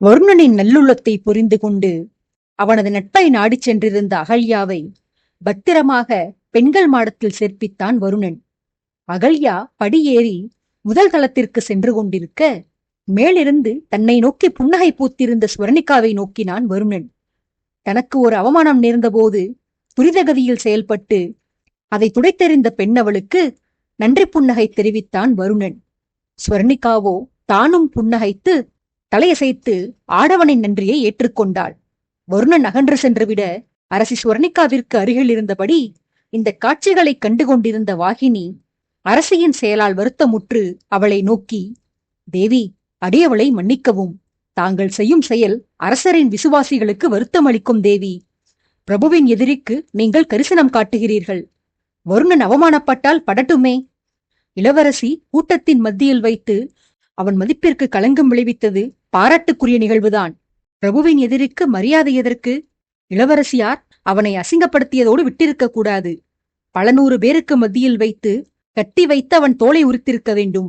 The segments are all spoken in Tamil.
வருணனின் நல்லுள்ளத்தை புரிந்து கொண்டு அவனது நட்பை நாடிச் சென்றிருந்த அகல்யாவை பத்திரமாக பெண்கள் மாடத்தில் சேர்ப்பித்தான் வருணன். அகல்யா படியேறி முதல் தளத்திற்கு சென்று கொண்டிருக்க, மேலிருந்து தன்னை நோக்கி புன்னகை பூத்திருந்த ஸ்வர்ணிகாவை நோக்கினான் வருணன். தனக்கு ஒரு அவமானம் நேர்ந்தபோது துரிதகதியில் செயல்பட்டு அதை துடைத்தெறிந்த பெண்ணவளுக்கு நன்றி புன்னகை தெரிவித்தான் வருணன். ஸ்வர்ணிகாவோ தானும் புன்னகைத்து தலையசைத்து ஆடவனின் நன்றியை ஏற்றுக்கொண்டாள். வருணன் அகன்று சென்றுவிட அரசி ஸ்வர்ணிகாவிற்கு அருகில் இருந்தபடி இந்த காட்சிகளை கண்டு கொண்டிருந்த வாகினி அரசியின் செயலால் வருத்தமுற்று அவளை நோக்கி, தேவி, அடியவளை மன்னிக்கவும். தாங்கள் செய்யும் செயல் அரசரின் விசுவாசிகளுக்கு வருத்தமளிக்கும் தேவி. பிரபுவின் எதிரிக்கு நீங்கள் கரிசனம் காட்டுகிறீர்கள். வருணன் அவமானப்பட்டால் படட்டுமே. இளவரசி கூட்டத்தின் மத்தியில் வைத்து அவன் மதிப்பிற்கு களங்கம் விளைவித்தது பாராட்டுக்குரிய நிகழ்வுதான். பிரபுவின் எதிரிக்கு மரியாதை எதற்கு? இளவரசியார் அவனை அசிங்கப்படுத்தியதோடு விட்டிருக்க கூடாது. பல நூறு பேருக்கு மத்தியில் வைத்து கட்டி வைத்து அவன் தோலை உரித்திருக்க வேண்டும்.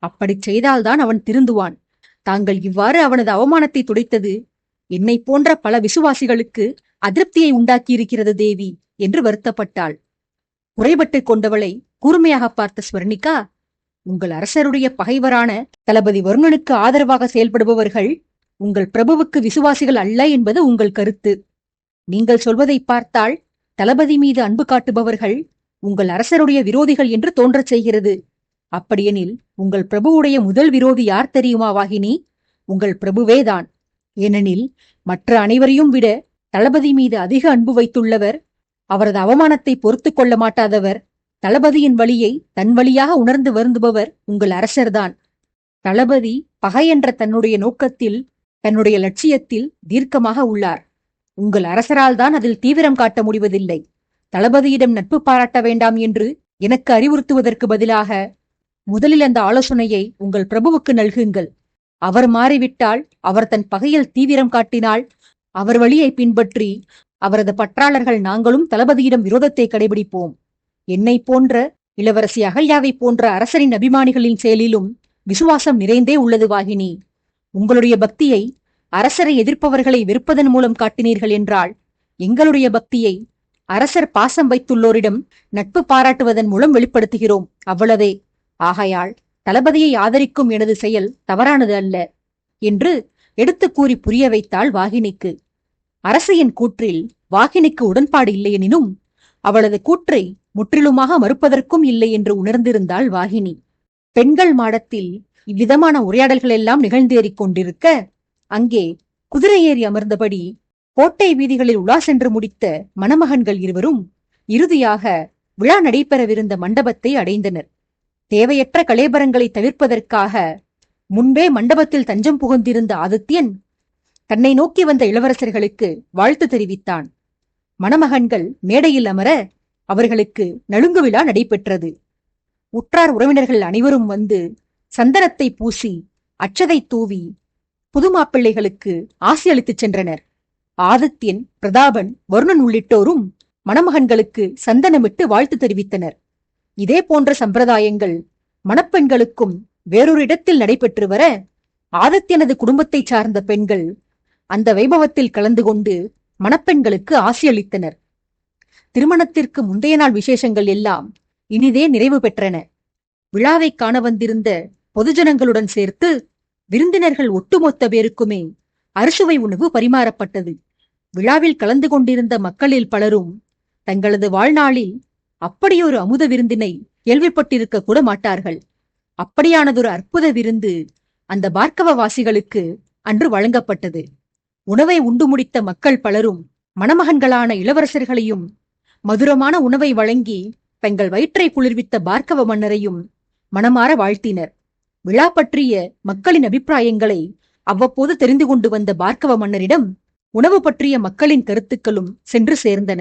அப்படிச் செய்தால்தான் அவன் திருந்துவான். தாங்கள் இவ்வாறு அவனது அவமானத்தை துடைத்தது என்னை போன்ற பல விசுவாசிகளுக்கு அதிருப்தியை உண்டாக்கியிருக்கிறது தேவி என்று வருத்தப்பட்டாள். குறைபட்டுக் கொண்டவளை கூர்மையாக பார்த்த ஸ்வர்ணிகா, உங்கள் அரசருடைய பகைவரான தளபதி வருணனுக்கு ஆதரவாக செயல்படுபவர்கள் உங்கள் பிரபுவுக்கு விசுவாசிகள் அல்ல என்பது உங்கள் கருத்து. நீங்கள் சொல்வதை பார்த்தால் தளபதி மீது அன்பு காட்டுபவர்கள் உங்கள் அரசருடைய விரோதிகள் என்று தோன்றச் செய்கிறது. அப்படியெனில் உங்கள் பிரபுவுடைய முதல் விரோதி யார் தெரியுமா வாகினி? உங்கள் பிரபுவேதான். ஏனெனில் மற்ற அனைவரையும் விட தளபதி மீது அதிக அன்பு வைத்துள்ளவர், அவரது அவமானத்தை பொறுத்து கொள்ள மாட்டாதவர், தளபதியின் வழியை தன் வழியாக உணர்ந்து வருந்துபவர் உங்கள் அரசர்தான். தளபதி பகை என்ற தன்னுடைய நோக்கத்தில், தன்னுடைய லட்சியத்தில் தீர்க்கமாக உள்ளார். உங்கள் அரசரால் தான் அதில் தீவிரம் காட்ட முடிவதில்லை. தளபதியிடம் நட்பு பாராட்ட வேண்டாம் என்று எனக்கு அறிவுறுத்துவதற்கு பதிலாக முதலில் அந்த ஆலோசனையை உங்கள் பிரபுவுக்கு நல்குங்கள். அவர் மாறிவிட்டால், அவர் தன் பகையில் தீவிரம் காட்டினால், அவர் வழியை பின்பற்றி அவரது பற்றாளர்கள் நாங்களும் தளபதியிடம் விரோதத்தை கடைபிடிப்போம். என்னை போன்ற இளவரசி அகல்யாவை போன்ற அரசரின் அபிமானிகளின் செயலிலும் விசுவாசம் நிறைந்தே உள்ளது வாகினி. உங்களுடைய பக்தியை அரசரை எதிர்ப்பவர்களை வெறுப்பதன் மூலம் காட்டினீர்கள் என்றால், எங்களுடைய பக்தியை அரசர் பாசம் வைத்துள்ளோரிடம் நட்பு பாராட்டுவதன் மூலம் வெளிப்படுத்துகிறோம், அவ்வளவே. ஆகையால் தளபதியை ஆதரிக்கும் எனது செயல் தவறானது அல்ல என்று எடுத்து கூறி புரிய வைத்தாள் வாகினிக்கு. அரசியின் கூற்றில் வாகினிக்கு உடன்பாடு இல்லையெனினும் அவளது கூற்றை முற்றிலுமாக மறுப்பதற்கும் இல்லை என்று உணர்ந்திருந்தாள் வாகினி. பெண்கள் மாடத்தில் இவ்விதமான உரையாடல்கள் எல்லாம் நிகழ்ந்தேறிக் கொண்டிருக்க, அங்கே குதிரை ஏறி அமர்ந்தபடி கோட்டை வீதிகளில் உலா சென்று முடித்த மணமகன்கள் இருவரும் இறுதியாக விழா நடைபெறவிருந்த மண்டபத்தை அடைந்தனர். தேவையற்ற கலேபரங்களை தவிர்ப்பதற்காக முன்பே மண்டபத்தில் தஞ்சம் புகுந்திருந்த ஆதித்யன் தன்னை நோக்கி வந்த இளவரசர்களுக்கு வாழ்த்து தெரிவித்தான். மணமகன்கள் மேடையில் அமர அவர்களுக்கு நலுங்கு விழா நடைபெற்றது. உற்றார் உறவினர்கள் அனைவரும் வந்து சந்தனத்தை பூசி அச்சதை தூவி புதுமாப்பிள்ளைகளுக்கு ஆசி அளித்துச் சென்றனர். ஆதித்யன், பிரதாபன், வருணன் உள்ளிட்டோரும் மணமகன்களுக்கு சந்தனமிட்டு வாழ்த்து தெரிவித்தனர். இதே போன்ற சம்பிரதாயங்கள் மணப்பெண்களுக்கும் வேறொரு இடத்தில் நடைபெற்று வர, ஆதித்யனது குடும்பத்தைச் சார்ந்த பெண்கள் அந்த வைபவத்தில் கலந்து கொண்டு மணப்பெண்களுக்கு ஆசியளித்தனர். திருமணத்திற்கு முந்தைய நாள் விசேஷங்கள் எல்லாம் இனிதே நிறைவு பெற்றன. விழாவை காண வந்திருந்த பொதுஜனங்களுடன் சேர்த்து விருந்தினர்கள் ஒட்டுமொத்த பேருக்குமே அறுசுவை உணவு பரிமாறப்பட்டது. விழாவில் கலந்து கொண்டிருந்த மக்களில் பலரும் தங்களது வாழ்நாளில் அப்படியொரு அமுத விருந்தினை கேள்விப்பட்டிருக்க கூட மாட்டார்கள். அப்படியானதொரு அற்புத விருந்து அந்த பார்க்கவவாசிகளுக்கு அன்று வழங்கப்பட்டது. உணவை உண்டு முடித்த மக்கள் பலரும் மணமகன்களான இளவரசர்களையும் மதுரமான உணவை வழங்கி தங்கள் வயிற்றை குளிர்வித்த பார்க்கவ மன்னரையும் மனமாற வாழ்த்தினர். விழா பற்றிய மக்களின் அபிப்பிராயங்களை அவ்வப்போது தெரிந்து கொண்டு வந்த பார்க்கவ மன்னரிடம் உணவு பற்றிய மக்களின் கருத்துக்களும் சென்று சேர்ந்தன.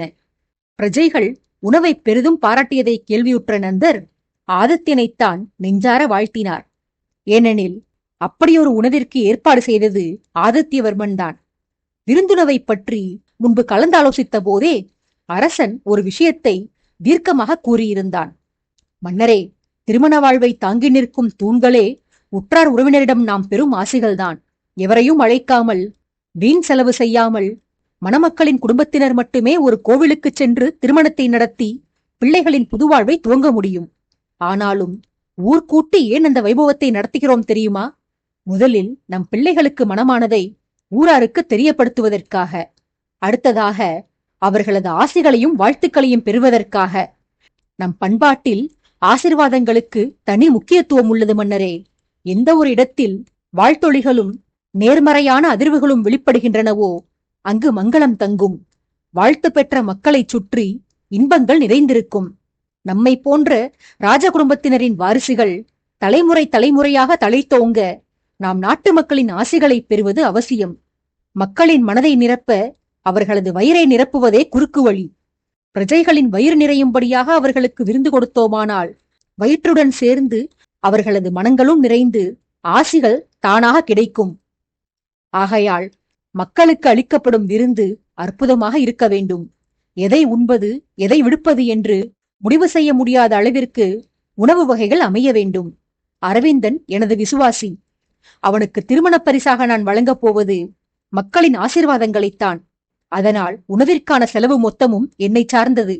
பிரஜைகள் உணவை பெரிதும் பாராட்டியதை கேள்வியுற்ற நந்தர் ஆதித்யனைத்தான் நெஞ்சார வாழ்த்தினார். ஏனெனில் அப்படியொரு உணவிற்கு ஏற்பாடு செய்தது ஆதித்யவர்மன் தான். விருந்துணவை பற்றி முன்பு கலந்தாலோசித்த போதே அரசன் ஒரு விஷயத்தை தீர்க்கமாக கூறியிருந்தான். மன்னரே, திருமண வாழ்வை தாங்கி நிற்கும் தூண்களே உற்றார் உறவினரிடம் நாம் பெறும் ஆசைகள்தான். எவரையும் அழைக்காமல், வீண் செலவு செய்யாமல், மணமக்களின் குடும்பத்தினர் மட்டுமே ஒரு கோவிலுக்குச் சென்று திருமணத்தை நடத்தி பிள்ளைகளின் புதுவாழ்வை துவங்க முடியும். ஆனாலும் ஊர் கூட்டி ஏன் அந்த வைபவத்தை நடத்துகிறோம் தெரியுமா? முதலில் நம் பிள்ளைகளுக்கு மனமானதை ஊராருக்கு தெரியப்படுத்துவதற்காக, அடுத்ததாக அவர்களது ஆசிகளையும் வாழ்த்துக்களையும் பெறுவதற்காக. நம் பண்பாட்டில் ஆசிர்வாதங்களுக்கு தனி முக்கியத்துவம் உள்ளது மன்னரே. எந்த ஒரு இடத்தில் வாழ்த்தொழிகளும் நேர்மறையான அதிர்வுகளும் வெளிப்படுகின்றனவோ அங்கு மங்களம் தங்கும். வாழ்த்து பெற்ற மக்களைச் சுற்றி இன்பங்கள் நிறைந்திருக்கும். நம்மை போன்ற ராஜ குடும்பத்தினரின் வாரிசுகள் தலைமுறை தலைமுறையாக தழைத்தோங்க நாம் நாட்டு மக்களின் ஆசிகளை பெறுவது அவசியம். மக்களின் மனதை நிரப்ப அவர்களது வயிறை நிரப்புவதே குறுக்கு வழி. பிரஜைகளின் வயிறு நிறையும்படியாக அவர்களுக்கு விருந்து கொடுத்தோமானால் வயிற்றுடன் சேர்ந்து அவர்களது மனங்களும் நிறைந்து ஆசிகள் தானாக கிடைக்கும். ஆகையால் மக்களுக்கு அளிக்கப்படும் விருந்து அற்புதமாக இருக்க வேண்டும். எதை உண்பது எதை விடுப்பது என்று முடிவு செய்ய முடியாத அளவிற்கு உணவு வகைகள் அமைய வேண்டும். அரவிந்தன் எனது விசுவாசி. அவனுக்கு திருமண பரிசாக நான் வழங்கப் போவது மக்களின் ஆசீர்வாதங்களைத்தான். அதனால் உணவிற்கான செலவு மொத்தமும் என்னை சார்ந்தது.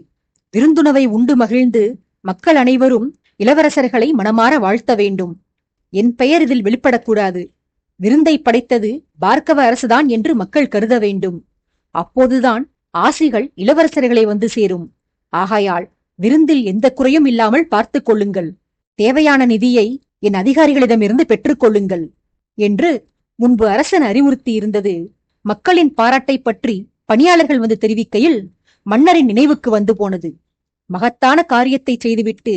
விருந்துணவை உண்டு மகிழ்ந்து மக்கள் அனைவரும் இளவரசர்களை மனமாற வாழ்த்த வேண்டும். என் பெயர் இதில் வெளிப்படக்கூடாது. விருந்தை படைத்தது பார்க்கவ அரசுதான் என்று மக்கள் கருத வேண்டும். அப்போதுதான் ஆசிகள் இளவரசர்களை வந்து சேரும். ஆகையால் விருந்தில் எந்த குறையும் இல்லாமல் பார்த்துக் கொள்ளுங்கள். தேவையான நிதியை என் அதிகாரிகளிடமிருந்து பெற்றுக் கொள்ளுங்கள் என்று முன்பு அரசன் அறிவுறுத்தி இருந்தது மக்களின் பாராட்டை பற்றி பணியாளர்கள் வந்து தெரிவிக்கையில் மன்னரின் நினைவுக்கு வந்து போனது. மகத்தான காரியத்தை செய்துவிட்டு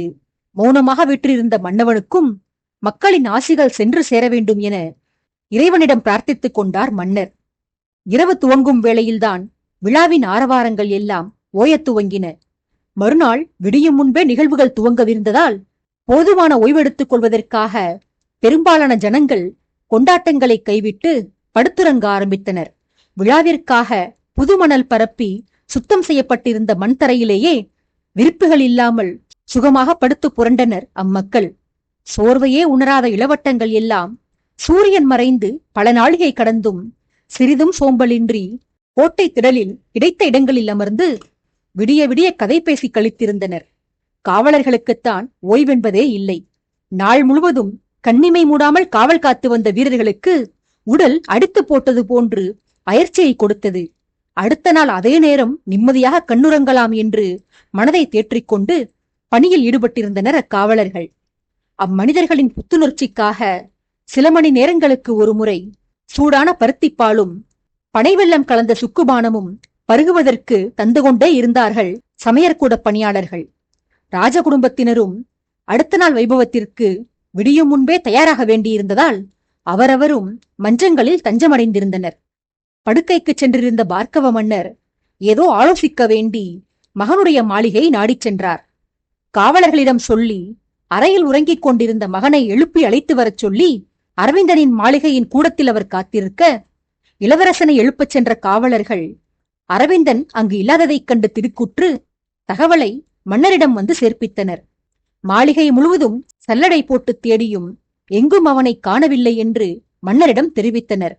மௌனமாக விற்றிருந்த மன்னவனுக்கும் மக்களின் ஆசிகள் சென்று சேர வேண்டும் என இறைவனிடம் பிரார்த்தித்துக் கொண்டார் மன்னர். இரவு துவங்கும் வேளையில்தான் விழாவின் ஆரவாரங்கள் எல்லாம் ஓயத் துவங்கின. மறுநாள் விடியும் முன்பே நிகழ்வுகள் துவங்கவிருந்ததால் போதுமான ஓய்வெடுத்துக் கொள்வதற்காக பெரும்பாலான ஜனங்கள் கொண்டாட்டங்களை கைவிட்டு படுத்துறங்க ஆரம்பித்தனர். விழாவிற்காக புதுமணல் பரப்பி சுத்தம் செய்யப்பட்டிருந்த மண் தரையிலேயே விரிப்புகள் இல்லாமல் சுகமாக படுத்து புரண்டனர் அம்மக்கள். சோர்வையே உணராத இளவட்டங்கள் எல்லாம் சூரியன் மறைந்து பல நாளிகை கடந்தும் சிறிதும் சோம்பலின்றி கோட்டை திடலில் கிடைத்த இடங்களில் அமர்ந்து விடிய விடிய கதை பேசி கழித்திருந்தனர். காவலர்களுக்குத்தான் ஓய்வென்பதே இல்லை. நாள் முழுவதும் கண்ணிமை மூடாமல் காவல் காத்து வந்த வீரர்களுக்கு உடல் அடித்து போட்டது போன்று அயற்சியை கொடுத்தது. அடுத்த நாள் அதே நேரம் நிம்மதியாக கண்ணுறங்கலாம் என்று மனதை தேற்றிக்கொண்டு பணியில் ஈடுபட்டிருந்தனர் அக்காவலர்கள். அம்மனிதர்களின் புத்துணர்ச்சிக்காக சில மணி நேரங்களுக்கு ஒரு முறை சூடான பருத்திப்பாலும் பனை வெல்லம் கலந்த சுக்குபானமும் பருகுவதற்கு தந்து கொண்டே இருந்தார்கள் சமையற்கூட பணியாளர்கள். ராஜ குடும்பத்தினரும் அடுத்த நாள் வைபவத்திற்கு விடியும் முன்பே தயாராக வேண்டியிருந்ததால் அவரவரும் மஞ்சங்களில் தஞ்சமடைந்திருந்தனர். படுக்கைக்கு சென்றிருந்த பார்க்கவ மன்னர் ஏதோ ஆலோசிக்க வேண்டி மகனுடைய மாளிகை நாடிச் சென்றார். காவலர்களிடம் சொல்லி அறையில் உறங்கிக் கொண்டிருந்த மகனை எழுப்பி அழைத்து வரச் சொல்லி அரவிந்தனின் மாளிகையின் கூடத்தில் அவர் காத்திருக்க, இளவரசனை எழுப்பச் சென்ற காவலர்கள் அரவிந்தன் அங்கு இல்லாததைக் கண்டு திடுக்குற்று தகவலை மன்னரிடம் வந்து சேர்ப்பித்தனர். மாளிகை முழுவதும் சல்லடை போட்டு தேடியும் எங்கும் அவனை காணவில்லை என்று மன்னரிடம் தெரிவித்தனர்.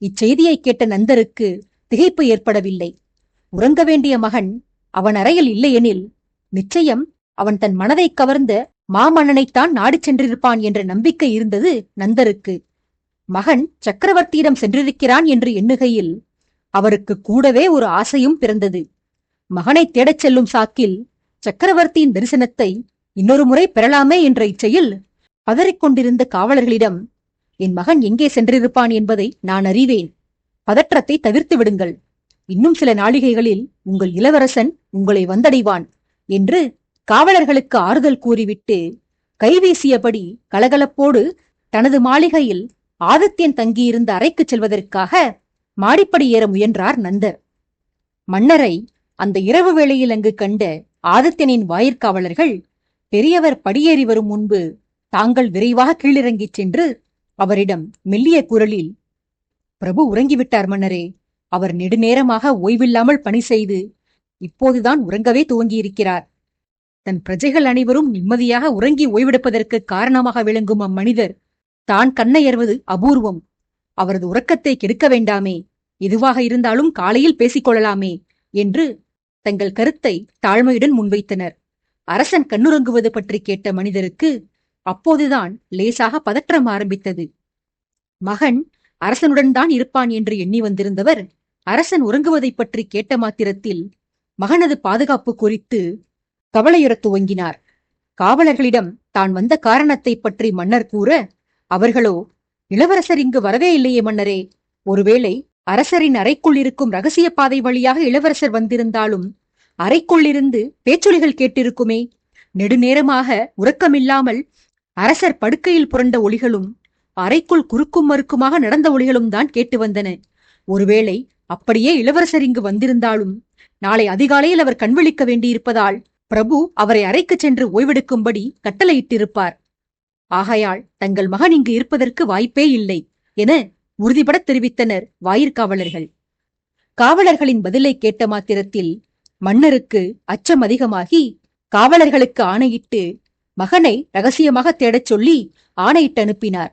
இச்செய்தியை கேட்ட நந்தருக்கு திகைப்பு ஏற்படவில்லை. உறங்க வேண்டிய மகன் அவன் அறையில் இல்லையெனில் நிச்சயம் அவன் தன் மனதை கவர்ந்த மாமன்னனைத்தான் நாடிச் சென்றிருப்பான் என்ற நம்பிக்கை இருந்தது நந்தருக்கு. மகன் சக்கரவர்த்தியிடம் சென்றிருக்கிறான் என்று எண்ணுகையில் அவருக்கு கூடவே ஒரு ஆசையும் பிறந்தது. மகனை தேடச் செல்லும் சாக்கில் சக்கரவர்த்தியின் தரிசனத்தை இன்னொரு முறை பெறலாமே என்ற இச்சையில் பதறிக்கொண்டிருந்த காவலர்களிடம், என் மகன் எங்கே சென்றிருப்பான் என்பதை நான் அறிவேன். பதற்றத்தை தவிர்த்து விடுங்கள். இன்னும் சில நாளிகைகளில் உங்கள் இளவரசன் உங்களை வந்தடைவான் என்று காவலர்களுக்கு ஆறுதல் கூறிவிட்டு கைவீசியபடி கலகலப்போடு தனது மாளிகையில் ஆதித்யன் தங்கியிருந்த அறைக்குச் செல்வதற்காக மாடிப்படி ஏற முயன்றார் நந்தர். மன்னரை அந்த இரவு வேளையில் அங்கு கண்ட ஆதித்யனின் வாயிற்காவலர்கள் பெரியவர் படியேறி வரும் முன்பு தாங்கள் விரைவாக கீழிறங்கிச் சென்று அவரிடம் மெல்லிய குரலில், பிரபு உறங்கிவிட்டார் மன்னரே. அவர் நெடுநேரமாக ஓய்வில்லாமல் பணி செய்து இப்போதுதான் உறங்கவே துவங்கியிருக்கிறார். தன் பிரஜைகள் அனைவரும் நிம்மதியாக உறங்கி ஓய்வெடுப்பதற்கு காரணமாக விளங்கும் அம்மனிதர் தான் கண்ணையர்வது அபூர்வம். அவரது உறக்கத்தை கெடுக்க வேண்டாமே, எதுவாக இருந்தாலும் காலையில் பேசிக்கொள்ளலாமே என்று தங்கள் கருத்தை தாழ்மையுடன் முன்வைத்தனர். அரசன் கண்ணுறங்குவது பற்றி கேட்ட மனிதருக்கு அப்போதுதான் லேசாக பதற்றம் ஆரம்பித்தது. மகன் அரசனுடன் தான் இருப்பான் என்று எண்ணி வந்திருந்தவர் அரசன் உறங்குவதை பற்றி கேட்ட மாத்திரத்தில் மகனது பாதுகாப்பு குறித்து கவலையுறத் துவங்கினார். காவலர்களிடம் தான் வந்த காரணத்தை பற்றி மன்னர் கூற, அவர்களோ, இளவரசர் இங்கு வரவே இல்லையே மன்னரே, ஒருவேளை அரசரின் அறைக்குள் இருக்கும் ரகசிய பாதை வழியாக இளவரசர் வந்திருந்தாலும் அறைக்குள்ளிருந்து பேச்சொலிகள் கேட்டிருக்குமே, நெடுநேரமாக உறக்கமில்லாமல் அரசர் படுக்கையில் புரண்ட ஒலிகளும் அறைக்குள் குறுக்கும் மறுக்குமாக நடந்த ஒலிகளும் தான் கேட்டு வந்தன. ஒருவேளை அப்படியே இளவரசர் இங்கு வந்திருந்தாலும் நாளை அதிகாலையில் அவர் கண்விழிக்க வேண்டியிருப்பதால் பிரபு அவரை அறைக்கு சென்று ஓய்வெடுக்கும்படி கட்டளையிட்டிருப்பார். ஆகையால் தங்கள் மகன் இங்கு இருப்பதற்கு வாய்ப்பே இல்லை என உறுதிபட தெரிவித்தனர் வாயிற்காவலர்கள். காவலர்களின் பதிலை கேட்ட மாத்திரத்தில் மன்னருக்கு அச்சம் அதிகமாகி காவலர்களுக்கு ஆணையிட்டு மகனை ரகசியமாக தேடச் சொல்லி ஆணையிட்டு அனுப்பினார்.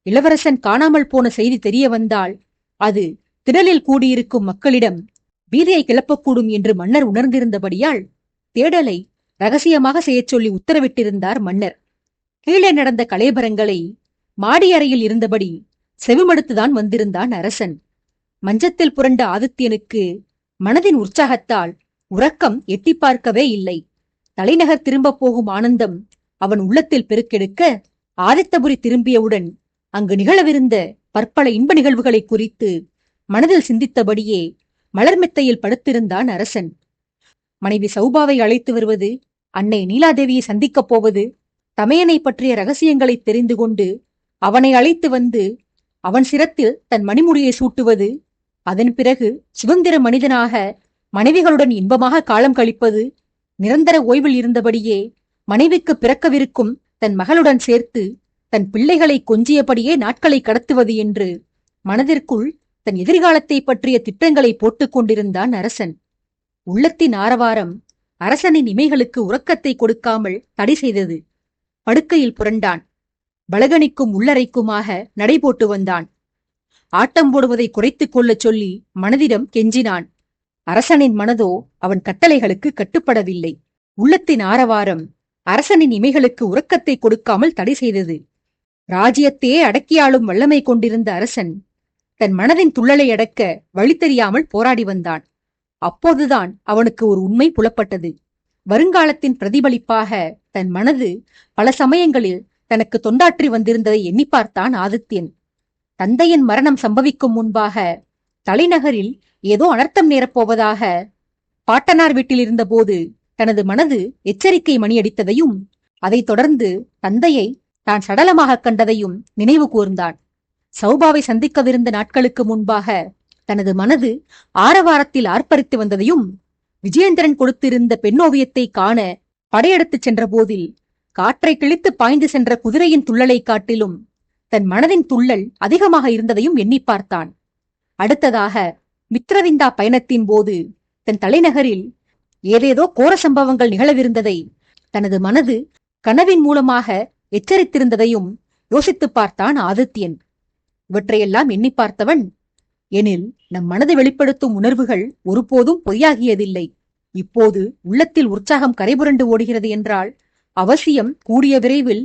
இளவரசன் காணாமல் போன செய்தி தெரிய வந்தால் அது திடலில் கூடியிருக்கும் மக்களிடம் பீதியை கிளப்பக்கூடும் என்று மன்னர் உணர்ந்திருந்தபடியால் தேடலை ரகசியமாக செய்யச் சொல்லி உத்தரவிட்டிருந்தார் மன்னர். கீழே நடந்த கலேபரங்களை மாடி அறையில் இருந்தபடி செவிமடுத்துதான் வந்திருந்தான் அரசன். மஞ்சத்தில் புரண்ட ஆதித்யனுக்கு மனதின் உற்சாகத்தால் உறக்கம் எட்டி பார்க்கவே இல்லை. தலைநகர் திரும்ப போகும் ஆனந்தம் அவன் உள்ளத்தில் பெருக்கெடுக்க, ஆதித்தபுரி திரும்பியவுடன் அங்கு நிகழவிருந்த பற்பல இன்ப நிகழ்வுகளை குறித்து மனதில் சிந்தித்தபடியே மலர்மெத்தையில் படுத்திருந்தான் அரசன். மனைவி சௌபாவை அழைத்து வருவது, அன்னை நீலாதேவியை சந்திக்கப் போவது, தமையனை பற்றிய ரகசியங்களை தெரிந்து கொண்டு அவனை அழைத்து வந்து அவன் சிரத்தில் தன் மணிமுடியை சூட்டுவது, அதன் பிறகு சுதந்திர மனிதனாக மனைவிகளுடன் இன்பமாக காலம் கழிப்பது, நிரந்தர ஓய்வில் இருந்தபடியே மனைவிக்கு பிறக்கவிருக்கும் தன் மகளுடன் சேர்த்து தன் பிள்ளைகளை கொஞ்சியபடியே நாட்களை கடத்துவது என்று மனதிற்குள் தன் எதிர்காலத்தை பற்றிய திட்டங்களை போட்டுக் கொண்டிருந்தான் அரசன். உள்ளத்தின் ஆரவாரம் அரசனின் இமைகளுக்கு உறக்கத்தை கொடுக்காமல் தடை செய்தது. படுக்கையில் புரண்டான். பலகணிக்கும் உள்ளறைக்குமாக நடைபோட்டு வந்தான். ஆட்டம் போடுவதை குறைத்துக் கொள்ளச் சொல்லி மனதிடம் கெஞ்சினான். அரசனின் மனதோ அவன் கட்டளைகளுக்கு கட்டுப்படவில்லை. உள்ளத்தின் ஆரவாரம் அரசனின் இமைகளுக்கு உறக்கத்தை கொடுக்காமல் தடை செய்தது. ராஜ்யத்தையே அடக்கியாளும் வல்லமை கொண்டிருந்த அரசன் தன் மனதின் துள்ளலை அடக்க வழி தெரியாமல் போராடி வந்தான். அப்போதுதான் அவனுக்கு ஒரு உண்மை புலப்பட்டது. வருங்காலத்தின் பிரதிபலிப்பாக தன் மனது பல சமயங்களில் தனக்கு தொண்டாற்றி வந்திருந்ததை எண்ணி பார்த்தான் ஆதித்யன். தந்தையின் மரணம் சம்பவிக்கும் முன்பாக தலைநகரில் ஏதோ அனர்த்தம் நேரப்போவதாக பாட்டனார் வீட்டில் இருந்தபோது தனது மனது எச்சரிக்கை மணியடித்ததையும், அதைத் தொடர்ந்து தந்தையை தான் சடலமாக கண்டதையும் நினைவு கூர்ந்தான். சௌபாவை சந்திக்கவிருந்த நாட்களுக்கு முன்பாக தனது மனது ஆரவாரத்தில் ஆர்ப்பரித்து வந்ததையும், விஜயேந்திரன் கொடுத்திருந்த பெண்ணோவியத்தை காண படையெடுத்துச் சென்ற போதில் காற்றை கிழித்து பாய்ந்து சென்ற குதிரையின் துள்ளலை காட்டிலும் தன் மனதின் துள்ளல் அதிகமாக இருந்ததையும் எண்ணி பார்த்தான். அடுத்ததாக மித்ரவிந்தா பயணத்தின் போது தன் தலைநகரில் ஏதேதோ கோர சம்பவங்கள் நிகழவிருந்ததை தனது மனது கனவின் மூலமாக எச்சரித்திருந்ததையும் யோசித்துப் பார்த்தான் ஆதித்யன். இவற்றையெல்லாம் எண்ணி பார்த்தவன், எனில் நம் மனது வெளிப்படுத்தும் உணர்வுகள் ஒருபோதும் பொய்யாகியதில்லை. இப்போது உள்ளத்தில் உற்சாகம் கரைபுரண்டு ஓடுகிறது என்றால் அவசியம் கூடிய விரைவில்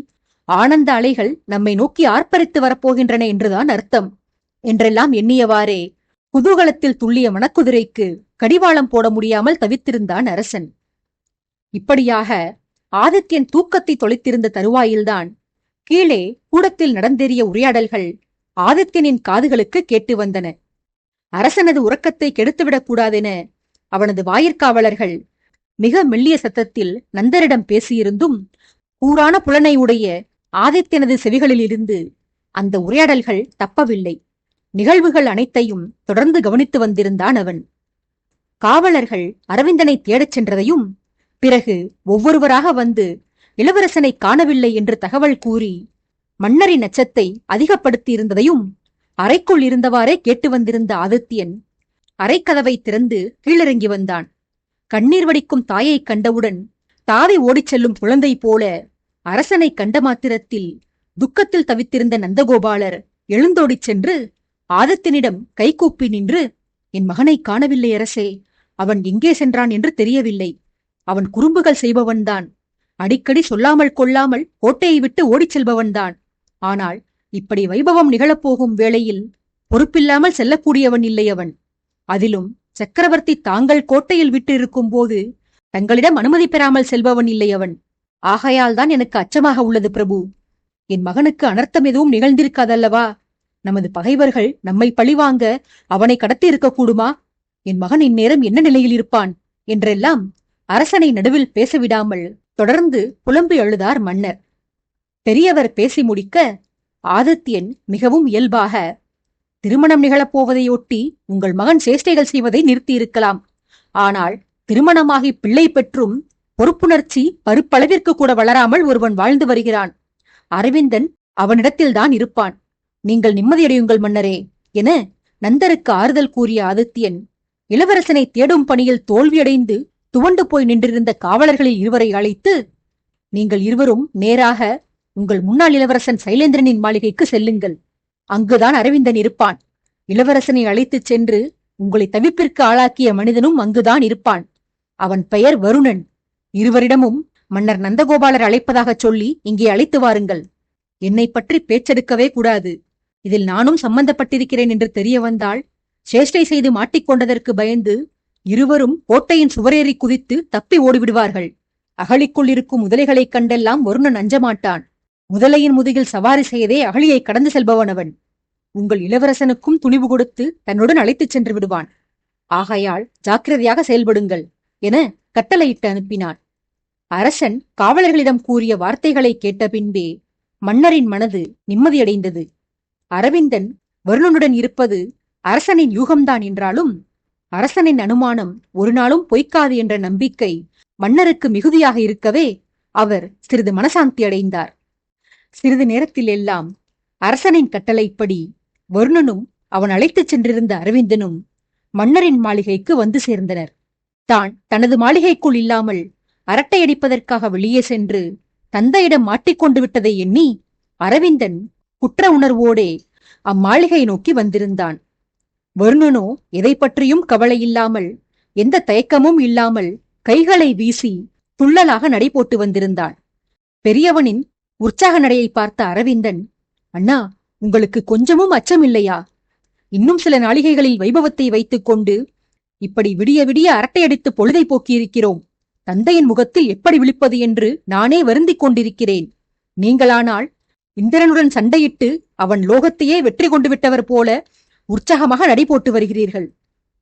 ஆனந்த அலைகள் நம்மை நோக்கி ஆர்ப்பரித்து வரப்போகின்றன என்றுதான் அர்த்தம் என்றெல்லாம் எண்ணியவாறே குதூகலத்தில் துள்ளிய மனக்குதிரைக்கு கடிவாளம் போட முடியாமல் தவித்திருந்தான் அரசன். இப்படியாக ஆதித்யன் தூக்கத்தை தொலைத்திருந்த தருவாயில்தான் கீழே கூடத்தில் நடந்தேறிய உரையாடல்கள் ஆதித்யனின் காதுகளுக்கு கேட்டு வந்தன. அரசனது உறக்கத்தை கெடுத்துவிடக் கூடாதென அவனது வாயிற்காவலர்கள் மிக மெல்லிய சத்தத்தில் நந்தரிடம் பேசியிருந்தும் கூரான புலனை உடைய ஆதித்யனது செவிகளிலிருந்து அந்த உரையாடல்கள் தப்பவில்லை. நிகழ்வுகள் அனைத்தையும் தொடர்ந்து கவனித்து வந்திருந்தான் அவன். காவலர்கள் அரவிந்தனை தேடச் சென்றதையும், பிறகு ஒவ்வொருவராக வந்து இளவரசனை காணவில்லை என்று தகவல் கூறி மன்னரின் அச்சத்தை அதிகப்படுத்தியிருந்ததையும் அறைக்குள் இருந்தவாறே கேட்டு வந்திருந்த ஆதித்யன் அறைக்கதவை திறந்து கீழிறங்கி வந்தான். கண்ணீர் வடிக்கும் தாயை கண்டவுடன் தாவி ஓடிச் செல்லும் குழந்தை போல அரசனை கண்ட மாத்திரத்தில் துக்கத்தில் தவித்திருந்த நந்தகோபாலர் எழுந்தோடிச் சென்று ஆதித்தனிடம் கைகூப்பி நின்று, என் மகனை காணவில்லை அரசே, அவன் எங்கே சென்றான் என்று தெரியவில்லை. அவன் குறும்புகள் செய்பவன்தான். அடிக்கடி சொல்லாமல் கொள்ளாமல் கோட்டையை விட்டு ஓடிச் செல்பவன்தான். ஆனால் இப்படி வைபவம் நிகழப்போகும் வேளையில் பொறுப்பில்லாமல் செல்லக்கூடியவன் இல்லை அவன். அதிலும் சக்கரவர்த்தி தாங்கள் கோட்டையில் விட்டிருக்கும் போது தங்களிடம் அனுமதி பெறாமல் செல்பவன் இல்லை அவன். ஆகையால் தான் எனக்கு அச்சமாக உள்ளது பிரபு. என் மகனுக்கு அனர்த்தம் எதுவும் நிகழ்ந்திருக்காதல்லவா? நமது பகைவர்கள் நம்மை பழிவாங்க அவனை கடத்தி இருக்கக்கூடுமா? என் மகன் இந்நேரம் என்ன நிலையில் இருப்பான் என்றெல்லாம் அரசனை நடுவில் பேசவிடாமல் தொடர்ந்து புலம்பி அழுதார் மன்னர். பெரியவர் பேசி முடிக்க ஆதித்யன் மிகவும் இயல்பாக, திருமணம் நிகழப்போவதையொட்டி உங்கள் மகன் சேஷ்டைகள் செய்வதை நிறுத்தியிருக்கலாம். ஆனால் திருமணமாகி பிள்ளை பெற்றும் பொறுப்புணர்ச்சி பருப்பளவிற்கு கூட வளராமல் ஒருவன் வாழ்ந்து வருகிறான். அரவிந்தன் அவனிடத்தில்தான் இருப்பான். நீங்கள் நிம்மதியடையுங்கள் மன்னரே என நந்தருக்கு ஆறுதல் கூறிய ஆதித்யன் இளவரசனை தேடும் பணியில் தோல்வியடைந்து துவண்டு போய் நின்றிருந்த காவலர்களில் இருவரை அழைத்து, நீங்கள் இருவரும் நேராக உங்கள் முன்னாள் இளவரசன் சைலேந்திரனின் மாளிகைக்கு செல்லுங்கள். அங்குதான் அரவிந்தன் இருப்பான். இளவரசனை அழைத்துச் சென்று உங்களை தவிப்பிற்கு ஆளாக்கிய மனிதனும் அங்குதான் இருப்பான். அவன் பெயர் வருணன். இருவரிடமும் மன்னர் நந்தகோபாலர் அழைப்பதாகச் சொல்லி இங்கே அழைத்து வாருங்கள். என்னை பற்றி பேச்செடுக்கவே கூடாது. இதில் நானும் சம்பந்தப்பட்டிருக்கிறேன் என்று தெரிய வந்தால் சேஷ்டை செய்து மாட்டிக்கொண்டதற்கு பயந்து இருவரும் கோட்டையின் சுவரேறி குதித்து தப்பி ஓடிவிடுவார்கள். அகழிக்குள் இருக்கும் முதலைகளைக் கண்டெல்லாம் வருணன் அஞ்சமாட்டான். முதலையின் முதுகில் சவாரி செய்தே அகழியை கடந்து செல்பவன் அவன். உங்கள் இளவரசனுக்கும் துணிவு கொடுத்து தன்னுடன் அழைத்துச் சென்று விடுவான். ஆகையால் ஜாக்கிரதையாக செயல்படுங்கள் என கட்டளையிட்டு அனுப்பினான். அரசன் காவலர்களிடம் கூறிய வார்த்தைகளை கேட்ட பின்பே மன்னரின் மனது நிம்மதியடைந்தது. அரவிந்தன் வருணனுடன் இருப்பது அரசனின் யூகம்தான் என்றாலும் அரசனின் அனுமானம் ஒரு நாளும் பொய்க்காது என்ற நம்பிக்கை மன்னருக்கு மிகுதியாக இருக்கவே அவர் சிறிது மனசாந்தி அடைந்தார். சிறிது நேரத்தில் எல்லாம் அரசனின் கட்டளைப்படி வருணனும் அவன் அழைத்துச் சென்றிருந்த அரவிந்தனும் மன்னரின் மாளிகைக்கு வந்து சேர்ந்தனர். தான் தனது மாளிகைக்குள் இல்லாமல் அரட்டையடிப்பதற்காக வெளியே சென்று தந்தையிடம் மாட்டிக்கொண்டு விட்டதை எண்ணி அரவிந்தன் குற்ற உணர்வோடே அம்மாளிகை நோக்கி வந்திருந்தான். வருணனோ எதை பற்றியும் கவலையில்லாமல் எந்த தயக்கமும் இல்லாமல் கைகளை வீசி துள்ளலாக நடை போட்டு வந்திருந்தான். பெரியவனின் உற்சாக நடையை பார்த்த அரவிந்தன், அண்ணா, உங்களுக்கு கொஞ்சமும் அச்சமில்லையா? இன்னும் சில நாளிகைகளில் வைபவத்தை வைத்துக் கொண்டு இப்படி விடிய விடிய அரட்டையடித்து பொழுதை போக்கியிருக்கிறோம். தந்தையின் முகத்தில் எப்படி விழிப்பது என்று நானே வருந்திக் கொண்டிருக்கிறேன். நீங்களானால் இந்திரனுடன் சண்டையிட்டு அவன் லோகத்தையே வெற்றி கொண்டு விட்டவர் போல உற்சாகமாக நடை போட்டு வருகிறீர்கள்.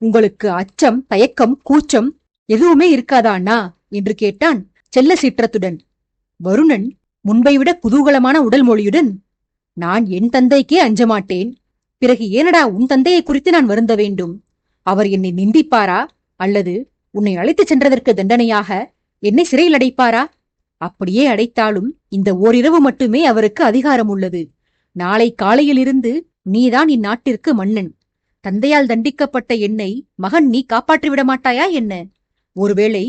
உங்களுக்கு அச்சம், தயக்கம், கூச்சம் எதுவுமே இருக்காதா அண்ணா என்று கேட்டான் செல்ல சீற்றத்துடன். வருணன் முன்பை விட குதூகலமான உடல் மொழியுடன், நான் என் தந்தைக்கே அஞ்சமாட்டேன். பிறகு ஏனடா உன் தந்தையை குறித்து நான் வருந்த வேண்டும்? அவர் என்னை நிந்திப்பாரா? அல்லது உன்னை அழைத்துச் சென்றதற்கு தண்டனையாக என்னை சிறையில் அடைப்பாரா? அப்படியே அடைத்தாலும் இந்த ஓரிரவு மட்டுமே அவருக்கு அதிகாரம் உள்ளது. நாளை காலையிலிருந்து நீதான் இந்நாட்டிற்கு மன்னன். தந்தையால் தண்டிக்கப்பட்ட என்னை மகன் நீ காப்பாற்றிவிட மாட்டாயா என்ன? ஒருவேளை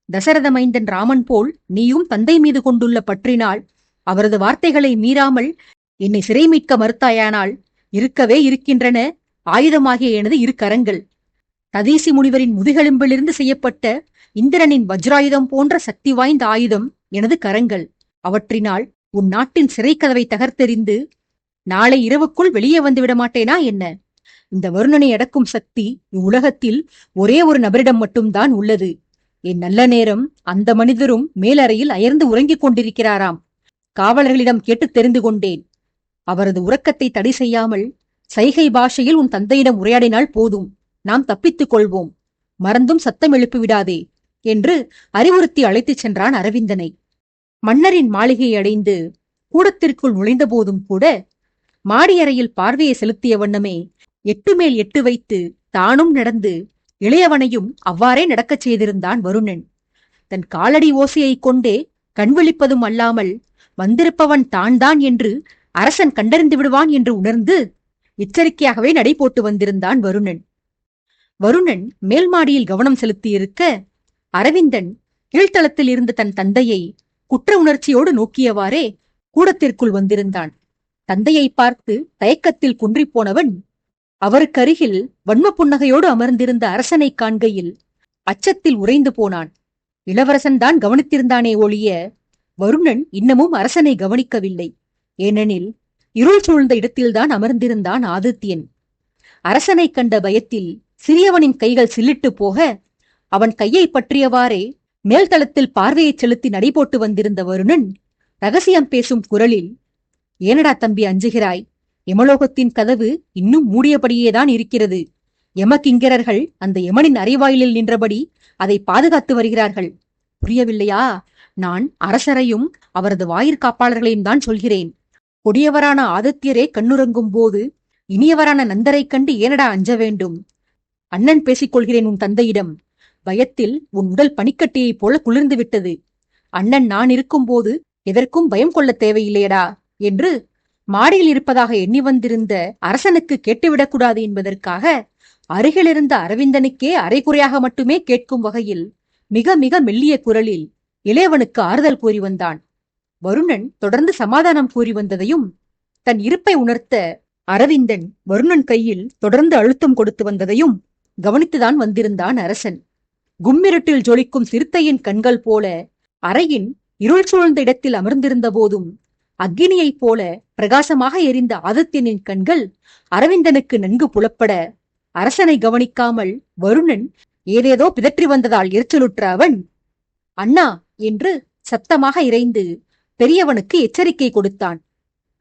தசரத மைந்தன் ராமன் போல் நீயும் தந்தை மீது கொண்டுள்ள பற்றினால் அவரது வார்த்தைகளை மீறாமல் என்னை சிறை மீட்க மறுத்தாயானால் இருக்கவே இருக்கின்றன ஆயுதமாகிய எனது இரு கரங்கள். ததீசி முனிவரின் முதுகெலும்பிலிருந்து செய்யப்பட்ட இந்திரனின் வஜ்ராயுதம் போன்ற சக்தி வாய்ந்த ஆயுதம் எனது கரங்கள். அவற்றினால் உன் நாட்டின் சிறை கதவை தகர்த்தெறிந்து நாளை இரவுக்குள் வெளியே வந்து விட மாட்டேனா என்ன? இந்த வருணனை அடக்கும் சக்தி இவ்வுலகத்தில் ஒரே ஒரு நபரிடம் மட்டும்தான் உள்ளது. என் நல்ல நேரம் அந்த மனிதரும் மேலறையில் அயர்ந்து உறங்கிக் கொண்டிருக்கிறாராம். காவலர்களிடம் கேட்டு தெரிந்து கொண்டேன். அவரது உறக்கத்தை தடை செய்யாமல் சைகை பாஷையில் உன் தந்தையிடம் உரையாடினால் போதும், நாம் தப்பித்துக் கொள்வோம். மறந்தும் சத்தம் எழுப்பிவிடாதே என்று அறிவுறுத்தி அழைத்துச் சென்றான் அரவிந்தனை. மன்னரின் மாளிகையை அடைந்து கூடத்திற்குள் நுழைந்த போதும் கூட மாடியறையில் பார்வையை செலுத்திய வண்ணமே 8 மேல் 8 வைத்து தானும் நடந்து இளையவனையும் அவ்வாறே நடக்கச் செய்திருந்தான் வருணன். தன் காலடி ஓசையைக் கொண்டே கண்விழிப்பதும் அல்லாமல் வந்திருப்பவன் தான் என்று அரசன் கண்டறிந்து விடுவான் என்று உணர்ந்து எச்சரிக்கையாகவே நடை போட்டு வந்திருந்தான் வருணன். வருணன் மேல் மாடியில் கவனம் செலுத்தியிருக்க அரவிந்தன் கீழ்த்தளத்தில் இருந்த தன் தந்தையை குற்ற உணர்ச்சியோடு நோக்கியவாறே கூடத்திற்குள் வந்திருந்தான். தந்தையை பார்த்து தயக்கத்தில் குன்றிப்போனவன், அவருக்கருகில் வன்ம புன்னகையோடு அமர்ந்திருந்த அரசனை காண்கையில் அச்சத்தில் உறைந்து போனான். இளவரசன் தான் கவனித்திருந்தானே ஒழிய வருணன் இன்னமும் அரசனை கவனிக்கவில்லை. ஏனெனில் இருள் சூழ்ந்த இடத்தில்தான் அமர்ந்திருந்தான் ஆதித்யன். அரசனை கண்ட பயத்தில் சிறியவனின் கைகள் சில்லிட்டு போக அவன் கையை பற்றியவாறே மேல்தளத்தில் பார்வையை செலுத்தி நடைபோட்டு வந்திருந்த வருணன் ரகசியம் பேசும் குரலில், "ஏனடா தம்பி அஞ்சுகிறாய்? யமலோகத்தின் கதவு இன்னும் மூடியபடியேதான் இருக்கிறது. யமகிங்கரர்கள் அந்த யமனின் அறைவாயிலில் நின்றபடி அதை பாதுகாத்து வருகிறார்கள். புரியவில்லையா? நான் அரசரையும் அவரது வாயிற்காப்பாளர்களையும் தான் சொல்கிறேன். கொடியவரான ஆதித்யரே கண்ணுறங்கும் போது இனியவரான நந்தரைக் கண்டு ஏனடா அஞ்ச வேண்டும்? அண்ணன் பேசிக் கொள்கிறேன் உன் தந்தையிடம். பயத்தில் உன் உடல் பனிக்கட்டியைப் போல குளிர்ந்து விட்டது. அண்ணன் நான் இருக்கும்போது எதற்கும் பயம் கொள்ள தேவையில்லையடா" என்று மாடியில் இருப்பதாக எண்ணி வந்திருந்த அரசனுக்கு கேட்டுவிடக்கூடாது என்பதற்காக அருகிலிருந்த அரவிந்தனுக்கே அரைகுறையாக மட்டுமே கேட்கும் வகையில் மிக மிக மெல்லிய குரலில் இளையவனுக்கு ஆறுதல் கூறி வந்தான். வருணன் தொடர்ந்து சமாதானம் கூறி வந்ததையும் தன் இருப்பை உணர்த்த அரவிந்தன் வருணன் கையில் தொடர்ந்து அழுத்தம் கொடுத்து வந்ததையும் கவனித்துதான் வந்திருந்தான் அரசன். கும்மிருட்டில் ஜொலிக்கும் சிறுத்தையின் கண்கள் போல அறையின் இருள் சூழ்ந்த இடத்தில் அமர்ந்திருந்த போதும் அக்கினியைப் போல பிரகாசமாக எரிந்த ஆதித்யனின் கண்கள் அரவிந்தனுக்கு நன்கு புலப்பட அரசனை கவனிக்காமல் வருணன் ஏதேதோ பிதற்றி வந்ததால் எரிச்சலுற்ற அவன், "அண்ணா" என்று சத்தமாக இரைந்து பெரியவனுக்கு எச்சரிக்கை கொடுத்தான்.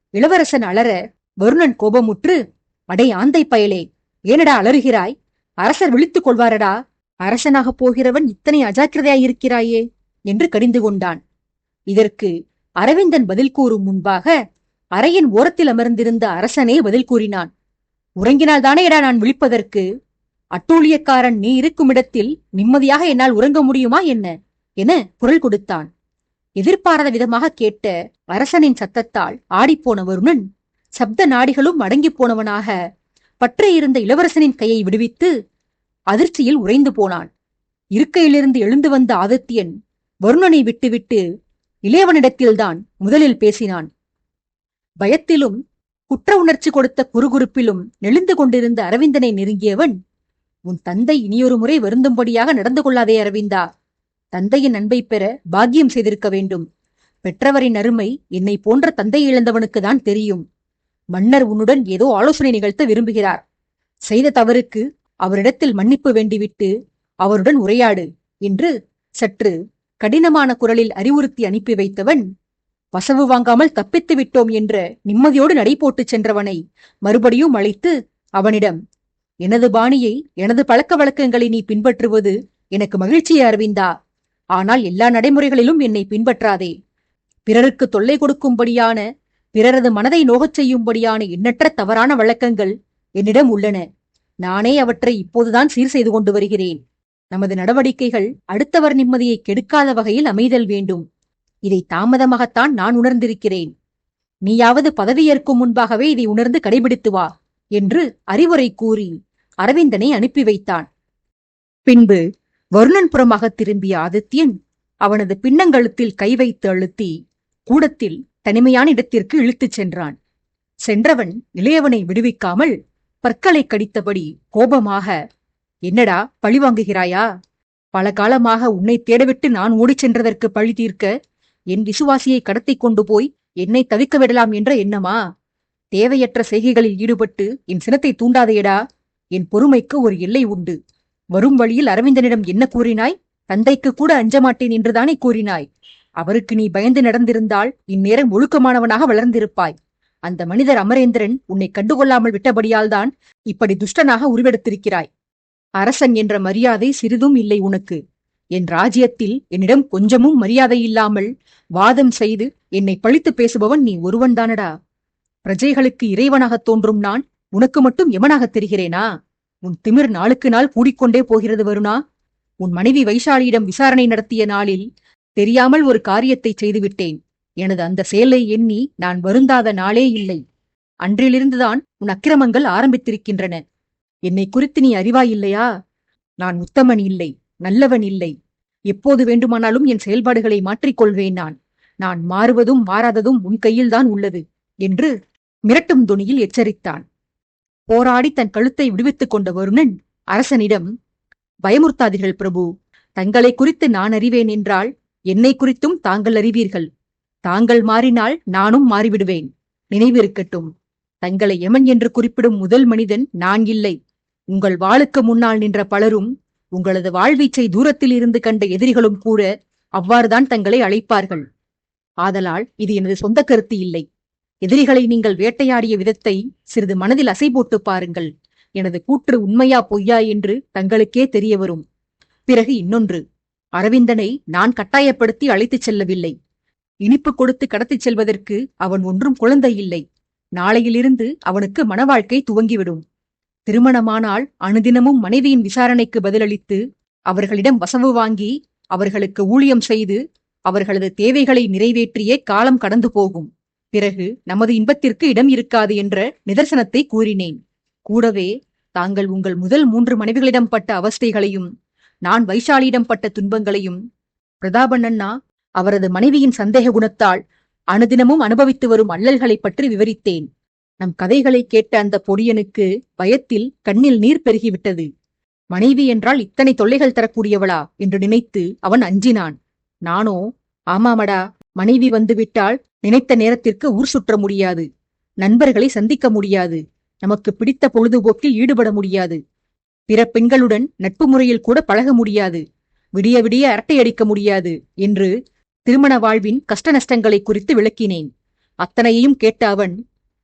இளவரசன் அலற வருணன் கோபமுற்று, "அடே ஆந்தை பயலே, ஏனடா அலறுகிறாய்? அரசர் விழித்துக் கொள்வாரடா. அரசனாகப் போகிறவன் இத்தனை அஜாக்கிரதையாயிருக்கிறாயே" என்று கடிந்து கொண்டான். இதற்கு அரவிந்தன் பதில் கூறும் முன்பாக அறையின் ஓரத்தில் அமர்ந்திருந்த அரசனே பதில் கூறினான். "உறங்கினால் தானேடா நான் விழிப்பதற்கு? அட்டூழியக்காரன் நீ இருக்கும் இடத்தில் நிம்மதியாக என்னால் உறங்க முடியுமா என்ன?" என குரல் கொடுத்தான். எதிர்பாராத விதமாக கேட்ட அரசனின் சத்தத்தால் ஆடிப்போன வருணன் சப்த நாடிகளும் அடங்கிப் போனவனாக பற்றியிருந்த இளவரசனின் கையை விடுவித்து அதிர்ச்சியில் உறைந்து போனான். இருக்கையிலிருந்து எழுந்து வந்த ஆதித்யன் வருணனை விட்டுவிட்டு இளையவனிடத்தில்தான் முதலில் பேசினான். பயத்திலும் குற்ற உணர்ச்சி கொடுத்த குறுகுறுப்பிலும் நெளிந்து கொண்டிருந்த அரவிந்தனை நெருங்கியவன், "உன் தந்தை இனியொரு முறை வருந்தும்படியாக நடந்து கொள்ளாதே அரவிந்தா. தந்தையின் அன்பை பெற பாக்கியம் செய்திருக்க வேண்டும். பெற்றவரின் அருமை என்னை போன்ற தந்தை இழந்தவனுக்குதான் தெரியும். மன்னர் உன்னுடன் ஏதோ ஆலோசனை நிகழ்த்த விரும்புகிறார். செய்த தவறுக்கு அவரிடத்தில் மன்னிப்பு வேண்டிவிட்டு அவருடன் உரையாடு" என்று சற்று கடினமான குரலில் அறிவுறுத்தி அனுப்பி வைத்தவன், வசவு வாங்காமல் தப்பித்து விட்டோம் என்ற நிம்மதியோடு நடை போட்டுச் சென்றவனை மறுபடியும் அழைத்து அவனிடம், "எனது பாணியை, எனது பழக்க வழக்கங்களை நீ பின்பற்றுவது எனக்கு மகிழ்ச்சியை அரவிந்தா. ஆனால் எல்லா நடைமுறைகளிலும் என்னை பின்பற்றாதே. பிறருக்கு தொல்லை கொடுக்கும்படியான, பிறரது மனதை நோகச் செய்யும்படியான எண்ணற்ற தவறான வழக்கங்கள் என்னிடம் உள்ளன. நானே அவற்றை இப்போதுதான் சீர் செய்து கொண்டு வருகிறேன். நமது நடவடிக்கைகள் அடுத்தவர் நிம்மதியை கெடுக்காத வகையில் அமைதல் வேண்டும். இதை தாமதமாகத்தான் நான் உணர்ந்திருக்கிறேன். நீயாவது பதவியேற்கும் முன்பாகவே இதை உணர்ந்து கடைபிடித்து வா" என்று அறிவுரை கூறி அரவிந்தனை அனுப்பி வைத்தான். பின்பு வருணன் புறமாக திரும்பிய ஆதித்யன் அவனது பின்னங்கழுத்தில் கை வைத்து அழுத்தி கூடத்தில் தனிமையான இடத்திற்கு இழுத்துச் சென்றான். சென்றவன் இளையவனை விடுவிக்காமல் பற்களை கடித்தபடி கோபமாக, "என்னடா பழிவாங்குகிறாயா? பல காலமாக உன்னை தேடவிட்டு நான் ஓடிச் சென்றதற்கு பழி தீர்க்க என் விசுவாசியை கடத்தி கொண்டு போய் என்னை தவிக்க விடலாம் என்ற எண்ணமா? தேவையற்ற செய்கைகளில் ஈடுபட்டு என் சினத்தை தூண்டாதேடா. என் பொறுமைக்கு ஒரு எல்லை உண்டு. வரும் வழியில் அரவிந்தனிடம் என்ன கூறினாய்? தந்தைக்கு கூட அஞ்சமாட்டேன் என்றுதானே கூறினாய். அவருக்கு நீ பயந்து நடந்திருந்தால் இந்நேரம் ஒழுக்கமானவனாக வளர்ந்திருப்பாய். அந்த மனிதர் அமரேந்திரன் உன்னை கண்டுகொள்ளாமல் விட்டபடியால்தான் இப்படி துஷ்டனாக உருவெடுத்திருக்கிறாய். அரசன் என்ற மரியாதை சிறிதும் இல்லை உனக்கு. என் ராஜ்யத்தில் என்னிடம் கொஞ்சமும் மரியாதை இல்லாமல் வாதம் செய்து என்னை பழித்து பேசுபவன் நீ ஒருவன்தானடா. பிரஜைகளுக்கு இறைவனாகத் தோன்றும் நான் உனக்கு மட்டும் எமனாகத் தெரிகிறேனா? உன் திமிர் நாளுக்கு நாள் கூடிக்கொண்டே போகிறது வருணா. உன் மனைவி வைஷாலியிடம் விசாரணை நடத்திய நாளில் தெரியாமல் ஒரு காரியத்தை செய்துவிட்டேன். எனது அந்த செயலை எண்ணி நான் வருந்தாத நாளே இல்லை. அன்றிலிருந்துதான் உன் அக்கிரமங்கள் ஆரம்பித்திருக்கின்றன. என்னை குறித்து நீ அறிவாயில்லையா? நான் உத்தமன் இல்லை, நல்லவன் இல்லை. எப்போது வேண்டுமானாலும் என் செயல்பாடுகளை மாற்றிக்கொள்வேன். நான் மாறுவதும் மாறாததும் உன் கையில்தான் உள்ளது என்று மிரட்டும் தொனியில் எச்சரித்தான். போராடி தன் கழுத்தை விடுவித்துக் கொண்ட வருணன் அரசனிடம், பயமுறுத்தாதீர்கள் பிரபு. தங்களை குறித்து நான் அறிவேன் என்றால் என்னை குறித்தும் தாங்கள் அறிவீர்கள். தாங்கள் மாறினால் நானும் மாறிவிடுவேன். நினைவிருக்கட்டும், தங்களை யமன் என்று குறிப்பிடும் முதல் மனிதன் நான் இல்லை. உங்கள் வாளுக்கு முன்னால் நின்ற பலரும், உங்களது வாழ்வீச்சை தூரத்தில் இருந்து கண்ட எதிரிகளும் கூட அவ்வாறுதான் தங்களை அழைப்பார்கள். ஆதலால் இது எனது சொந்த கருத்து இல்லை. எதிரிகளை நீங்கள் வேட்டையாடிய விதத்தை சிறிது மனதில் அசை போட்டு பாருங்கள். எனது கூற்று உண்மையா பொய்யா என்று தங்களுக்கே தெரிய வரும். பிறகு இன்னொன்று, அரவிந்தனை நான் கட்டாயப்படுத்தி அழைத்துச் செல்லவில்லை. இனிப்பு கொடுத்து கடத்திச் செல்வதற்கு அவன் ஒன்றும் குழந்தை இல்லை. நாளையிலிருந்து அவனுக்கு மனவாழ்க்கை துவங்கிவிடும். திருமணமானால் அனுதினமும் மனைவியின் விசாரணைக்கு பதிலளித்து அவர்களிடம் வசவு வாங்கி அவர்களுக்கு ஊழியம் செய்து அவர்களது தேவைகளை நிறைவேற்றியே காலம் கடந்து போகும். பிறகு நமது இன்பத்திற்கு இடம் இருக்காது என்ற நிதர்சனத்தை கூறினேன். கூடவே தாங்கள் உங்கள் முதல் 3 மனைவிகளிடம் பட்ட அவஸ்தைகளையும் நான் வைஷாலியிடம் பட்ட துன்பங்களையும் பிரதாபன் அண்ணா அவரது மனைவியின் சந்தேக குணத்தால் அனுதினமும் அனுபவித்து வரும் அல்லல்களை பற்றி விவரித்தேன். நம் கதைகளை கேட்ட அந்த பொடியனுக்கு பயத்தில் கண்ணில் நீர் பெருகிவிட்டது. மனைவி என்றால் இத்தனை தொல்லைகள் தரக்கூடியவளா என்று நினைத்து அவன் அஞ்சினான். நானோ, ஆமாமடா, மனைவி வந்துவிட்டால் நினைத்த நேரத்திற்கு ஊர் சுற்ற முடியாது, நண்பர்களை சந்திக்க முடியாது, நமக்கு பிடித்த பொழுதுபோக்கில் ஈடுபட முடியாது, பிற பெண்களுடன் நட்பு முறையில் கூட பழக முடியாது, விடிய விடிய அரட்டை அடிக்க முடியாது என்று திருமண வாழ்வின் கஷ்ட நஷ்டங்களை குறித்து விளக்கினேன். அத்தனையையும் கேட்ட அவன்,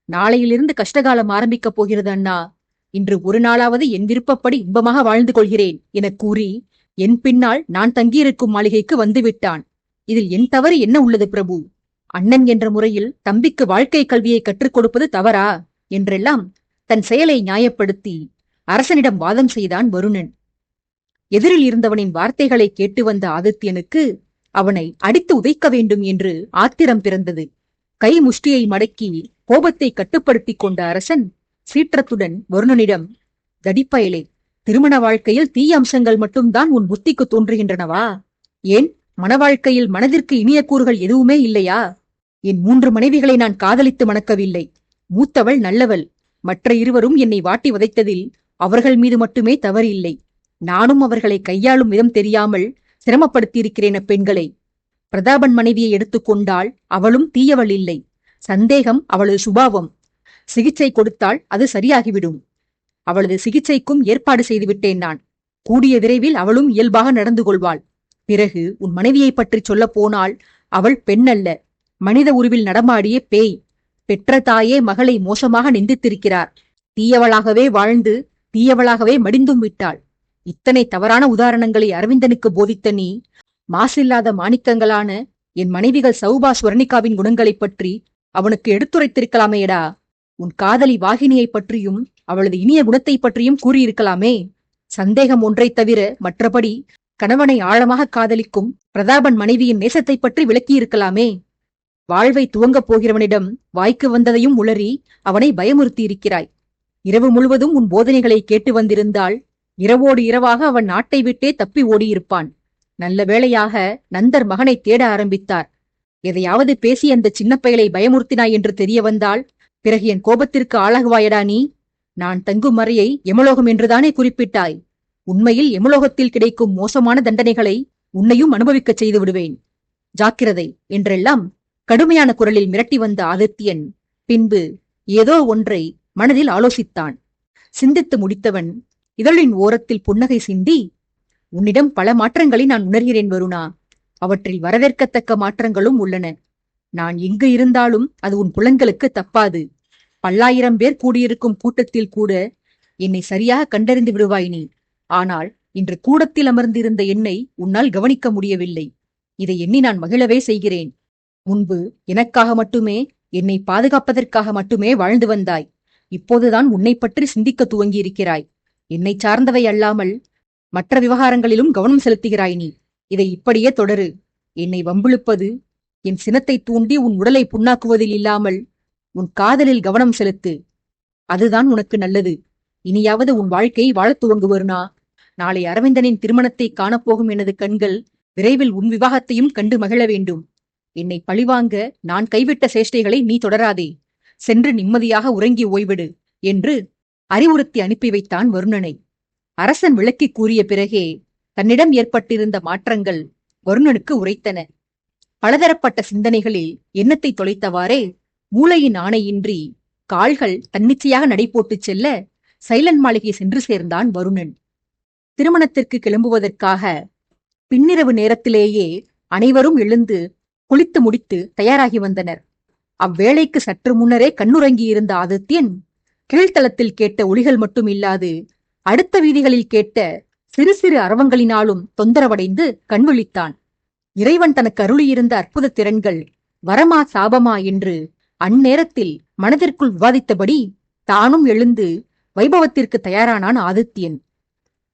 நாளையிலிருந்து கஷ்டகாலம் ஆரம்பிக்கப் போகிறது அண்ணா. இன்று ஒரு நாளாவது என் விருப்பப்படி இன்பமாக வாழ்ந்து கொள்கிறேன் எனக் கூறி என் பின்னால் நான் தங்கியிருக்கும் மாளிகைக்கு வந்துவிட்டான். இதில் என் தவறு என்ன உள்ளது பிரபு? அண்ணன் என்ற முறையில் தம்பிக்கு வாழ்க்கை கல்வியை கற்றுக் கொடுப்பது தவறா என்றெல்லாம் தன் செயலை நியாயப்படுத்தி அரசனிடம் வாதம் செய்தான் வருணன். எதிரில் இருந்தவனின் வார்த்தைகளை கேட்டு வந்த ஆதித்யனுக்கு அவனை அடித்து உதைக்க வேண்டும் என்று ஆத்திரம் பிறந்தது. கை முஷ்டியை மடக்கி கோபத்தை கட்டுப்படுத்திக் கொண்ட அரசன் சீற்றத்துடன் வருணனிடம், தடிப்பயலே, திருமண வாழ்க்கையில் தீய அம்சங்கள் மட்டும்தான் உன் புத்திக்கு தோன்றுகின்றனவா? ஏன் மன வாழ்க்கையில் மனதிற்கு இனிய கூறுகள் எதுவுமே இல்லையா? என் 3 மனைவிகளை நான் காதலித்து மணக்கவில்லை. மூத்தவள் நல்லவள். மற்ற இருவரும் என்னை வாட்டி வதைத்ததில் அவர்கள் மீது மட்டுமே தவறு இல்லை. நானும் அவர்களை கையாளும் விதம் தெரியாமல் சிரமப்படுத்தியிருக்கிறேன் அப்பெண்களை. பிரதாபன் மனைவியை எடுத்துக்கொண்டால் அவளும் தீயவள் இல்லை. சந்தேகம் அவளது சுபாவம். சிகிச்சை கொடுத்தால் அது சரியாகிவிடும். அவளது சிகிச்சைக்கும் ஏற்பாடு செய்துவிட்டேன் நான். கூடிய விரைவில் அவளும் இயல்பாக நடந்து கொள்வாள். பிறகு உன் மனைவியை பற்றி சொல்ல போனால் அவள் பெண்ணல்ல, மனித உருவில் நடமாடிய பேய். பெற்ற தாயே மகளை மோசமாக நிந்தித்திருக்கிறார். தீயவளாகவே வாழ்ந்து தீயவளாகவே மடிந்தும் விட்டாள். இத்தனை தவறான உதாரணங்களை அரவிந்தனுக்கு போதித்த நீ, மாசில்லாத மாணிக்கங்களான என் மனைவிகள் சௌபா ஸ்வர்ணிகாவின் குணங்களைப் பற்றி அவனுக்கு எடுத்துரைத்திருக்கலாமேடா. உன் காதலி வாகினியை பற்றியும் அவளது இனிய குணத்தை பற்றியும் கூறியிருக்கலாமே. சந்தேகம் ஒன்றை தவிர மற்றபடி கணவனை ஆழமாக காதலிக்கும் பிரதாபன் மனைவியின் நேசத்தை பற்றி விளக்கியிருக்கலாமே. வாழ்வை துவங்கப் போகிறவனிடம் வாய்க்கு வந்ததையும் உளறி அவனை பயமுறுத்தியிருக்கிறாய். இரவு முழுவதும் உன் போதனைகளை கேட்டு வந்திருந்தால் இரவோடு இரவாக அவன் நாட்டை விட்டே தப்பி ஓடியிருப்பான். நல்ல வேளையாக நந்தர் மகனை தேட ஆரம்பித்தார். எதையாவது பேசி அந்த சின்ன பயலை பயமுறுத்தினாய் என்று தெரிய வந்தால் பிறகு என் கோபத்திற்கு ஆளாகுவாயடா நீ. நான் தங்கும் அறையை யமலோகம் என்றுதானே குறிப்பிட்டாய். உண்மையில் யமலோகத்தில் கிடைக்கும் மோசமான தண்டனைகளை உன்னையும் அனுபவிக்கச் செய்து விடுவேன். ஜாக்கிரதை என்றெல்லாம் கடுமையான குரலில் மிரட்டி வந்த ஆதித்யன் பின்பு ஏதோ ஒன்றை மனதில் ஆலோசித்தான். சிந்தித்து முடித்தவன் இதழின் ஓரத்தில் புன்னகை சிந்தி, உன்னிடம் பல மாற்றங்களை நான் உணர்கிறேன் வருணா. அவற்றில் வரவேற்கத்தக்க மாற்றங்களும் உள்ளன. நான் எங்கு இருந்தாலும் அது உன் புலன்களுக்கு தப்பாது. 1000 பேர் கூடியிருக்கும் கூட்டத்தில் கூட என்னை சரியாக கண்டறிந்து விடுவாய் நீ. ஆனால் இன்று கூடத்தில் அமர்ந்திருந்த என்னை உன்னால் கவனிக்க முடியவில்லை. இதை எண்ணி நான் மகிழவே செய்கிறேன். முன்பு எனக்காக மட்டுமே, என்னை பாதுகாப்பதற்காக மட்டுமே வாழ்ந்து வந்தாய். இப்போதுதான் உன்னை பற்றி சிந்திக்க துவங்கியிருக்கிறாய். என்னை சார்ந்தவை அல்லாமல் மற்ற விவகாரங்களிலும் கவனம் செலுத்துகிறாய் நீ. இதை இப்படியே தொடரு. என்னை வம்பிழுப்பது, என் சினத்தை தூண்டி உன் உடலை புண்ணாக்குவதில் இல்லாமல் உன் காதலில் கவனம் செலுத்து. அதுதான் உனக்கு நல்லது. இனியாவது உன் வாழ்க்கையை வாழத் துவங்கு வருணா. நாளை அரவிந்தனின் திருமணத்தை காணப்போகும் எனது கண்கள் விரைவில் உன் விவாகத்தையும் கண்டு மகிழ வேண்டும். என்னை பழிவாங்க நான் கைவிட்ட சேஷ்டைகளை நீ தொடராதே. சென்று நிம்மதியாக உறங்கி ஓய்விடு என்று அறிவுறுத்தி அனுப்பி வைத்தான் வருணனை. அரசன் விளக்கி கூறிய பிறகே தன்னிடம் ஏற்பட்டிருந்த மாற்றங்கள் வருணனுக்கு உரைத்தன. பலதரப்பட்ட சிந்தனைகளில் எண்ணத்தை தொலைத்தவாறே மூளையின் ஆணையின்றி கால்கள் தன்னிச்சையாக நடைபோட்டுச் செல்ல சைலன் மாளிகை சென்று சேர்ந்தான் வருணன். திருமணத்திற்கு கிளம்புவதற்காக பின்னிரவு நேரத்திலேயே அனைவரும் எழுந்து குளித்து முடித்து தயாராகி வந்தனர். அவ்வேளைக்கு சற்று முன்னரே கண்ணுறங்கியிருந்த ஆதித்யன் கீழ்த்தளத்தில் கேட்ட ஒலிகள் மட்டும் இல்லாது அடுத்த வீதிகளில் கேட்ட சிறு சிறு அரவங்களினாலும் தொந்தரவடைந்து கண்விழித்தான். இறைவன் தனக்கு அருளியிருந்த அற்புத திறன்கள் வரமா சாபமா என்று அந்நேரத்தில் மனதிற்குள் விவாதித்தபடி தானும் எழுந்து வைபவத்திற்கு தயாரானான் ஆதித்யன்.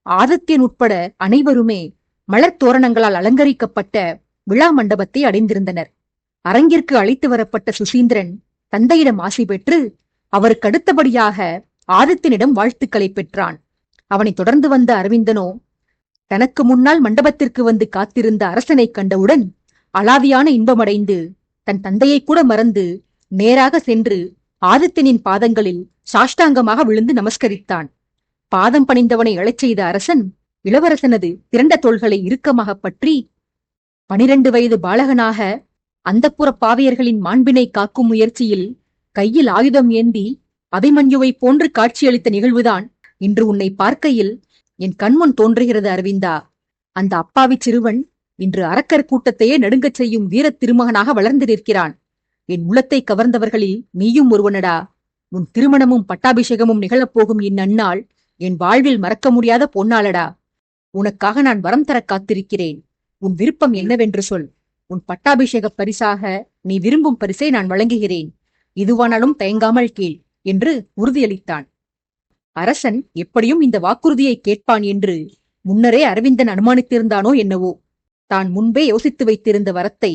ஆதித்யன் உட்பட அனைவருமே மலர் தோரணங்களால் அலங்கரிக்கப்பட்ட விழா மண்டபத்தை அடைந்திருந்தனர். அரங்கிற்கு அழைத்து வரப்பட்ட சுசீந்திரன் தந்தையிடம் ஆசி பெற்று அவருக்கு அடுத்தபடியாக ஆதித்யனிடம் வாழ்த்துக்களை பெற்றான். அவனை தொடர்ந்து வந்த அரவிந்தனோ தனக்கு முன்னால் மண்டபத்திற்கு வந்து காத்திருந்த அரசனை கண்டவுடன் அலாதியான இன்பமடைந்து தன் தந்தையை கூட மறந்து நேராக சென்று ஆதித்யனின் பாதங்களில் சாஷ்டாங்கமாக விழுந்து நமஸ்கரித்தான். பாதம் பணிந்தவனை எழச் செய்த அரசன் இளவரசனது திரண்ட தோள்களை இறுக்கமாக பற்றி 12 வயது பாலகனாக அந்தப்புற பாவியர்களின் மாண்பினை காக்கும் முயற்சியில் கையில் ஆயுதம் ஏந்தி அபிமன்யுவை போன்று காட்சியளித்த நிகழ்வுதான் இன்று உன்னை பார்க்கையில் என் கண்முன் தோன்றுகிறது அரவிந்தா. அந்த அப்பாவி சிறுவன் இன்று அரக்கர் கூட்டத்தையே நடுங்கச் செய்யும் வீரத் திருமகனாக வளர்ந்து நிற்கிறான். என் உள்ளத்தை கவர்ந்தவர்களில் நீயும் ஒருவனடா. உன் திருமணமும் பட்டாபிஷேகமும் நிகழப்போகும் இந்நன்னாள் என் வாழ்வில் மறக்க முடியாத பொன்னாளடா. உனக்காக நான் வரம் தர காத்திருக்கிறேன். உன் விருப்பம் என்னவென்று சொல். உன் பட்டாபிஷேக பரிசாக நீ விரும்பும் பரிசை நான் வழங்குகிறேன். இதுவானாலும் தயங்காமல் கேள் என்று உறுதியளித்தான். அரசன் எப்படியும் இந்த வாக்குறுதியை கேட்பான் என்று முன்னரே அரவிந்தன் அனுமானித்திருந்தானோ என்னவோ. தான் முன்பே யோசித்து வைத்திருந்த வரத்தை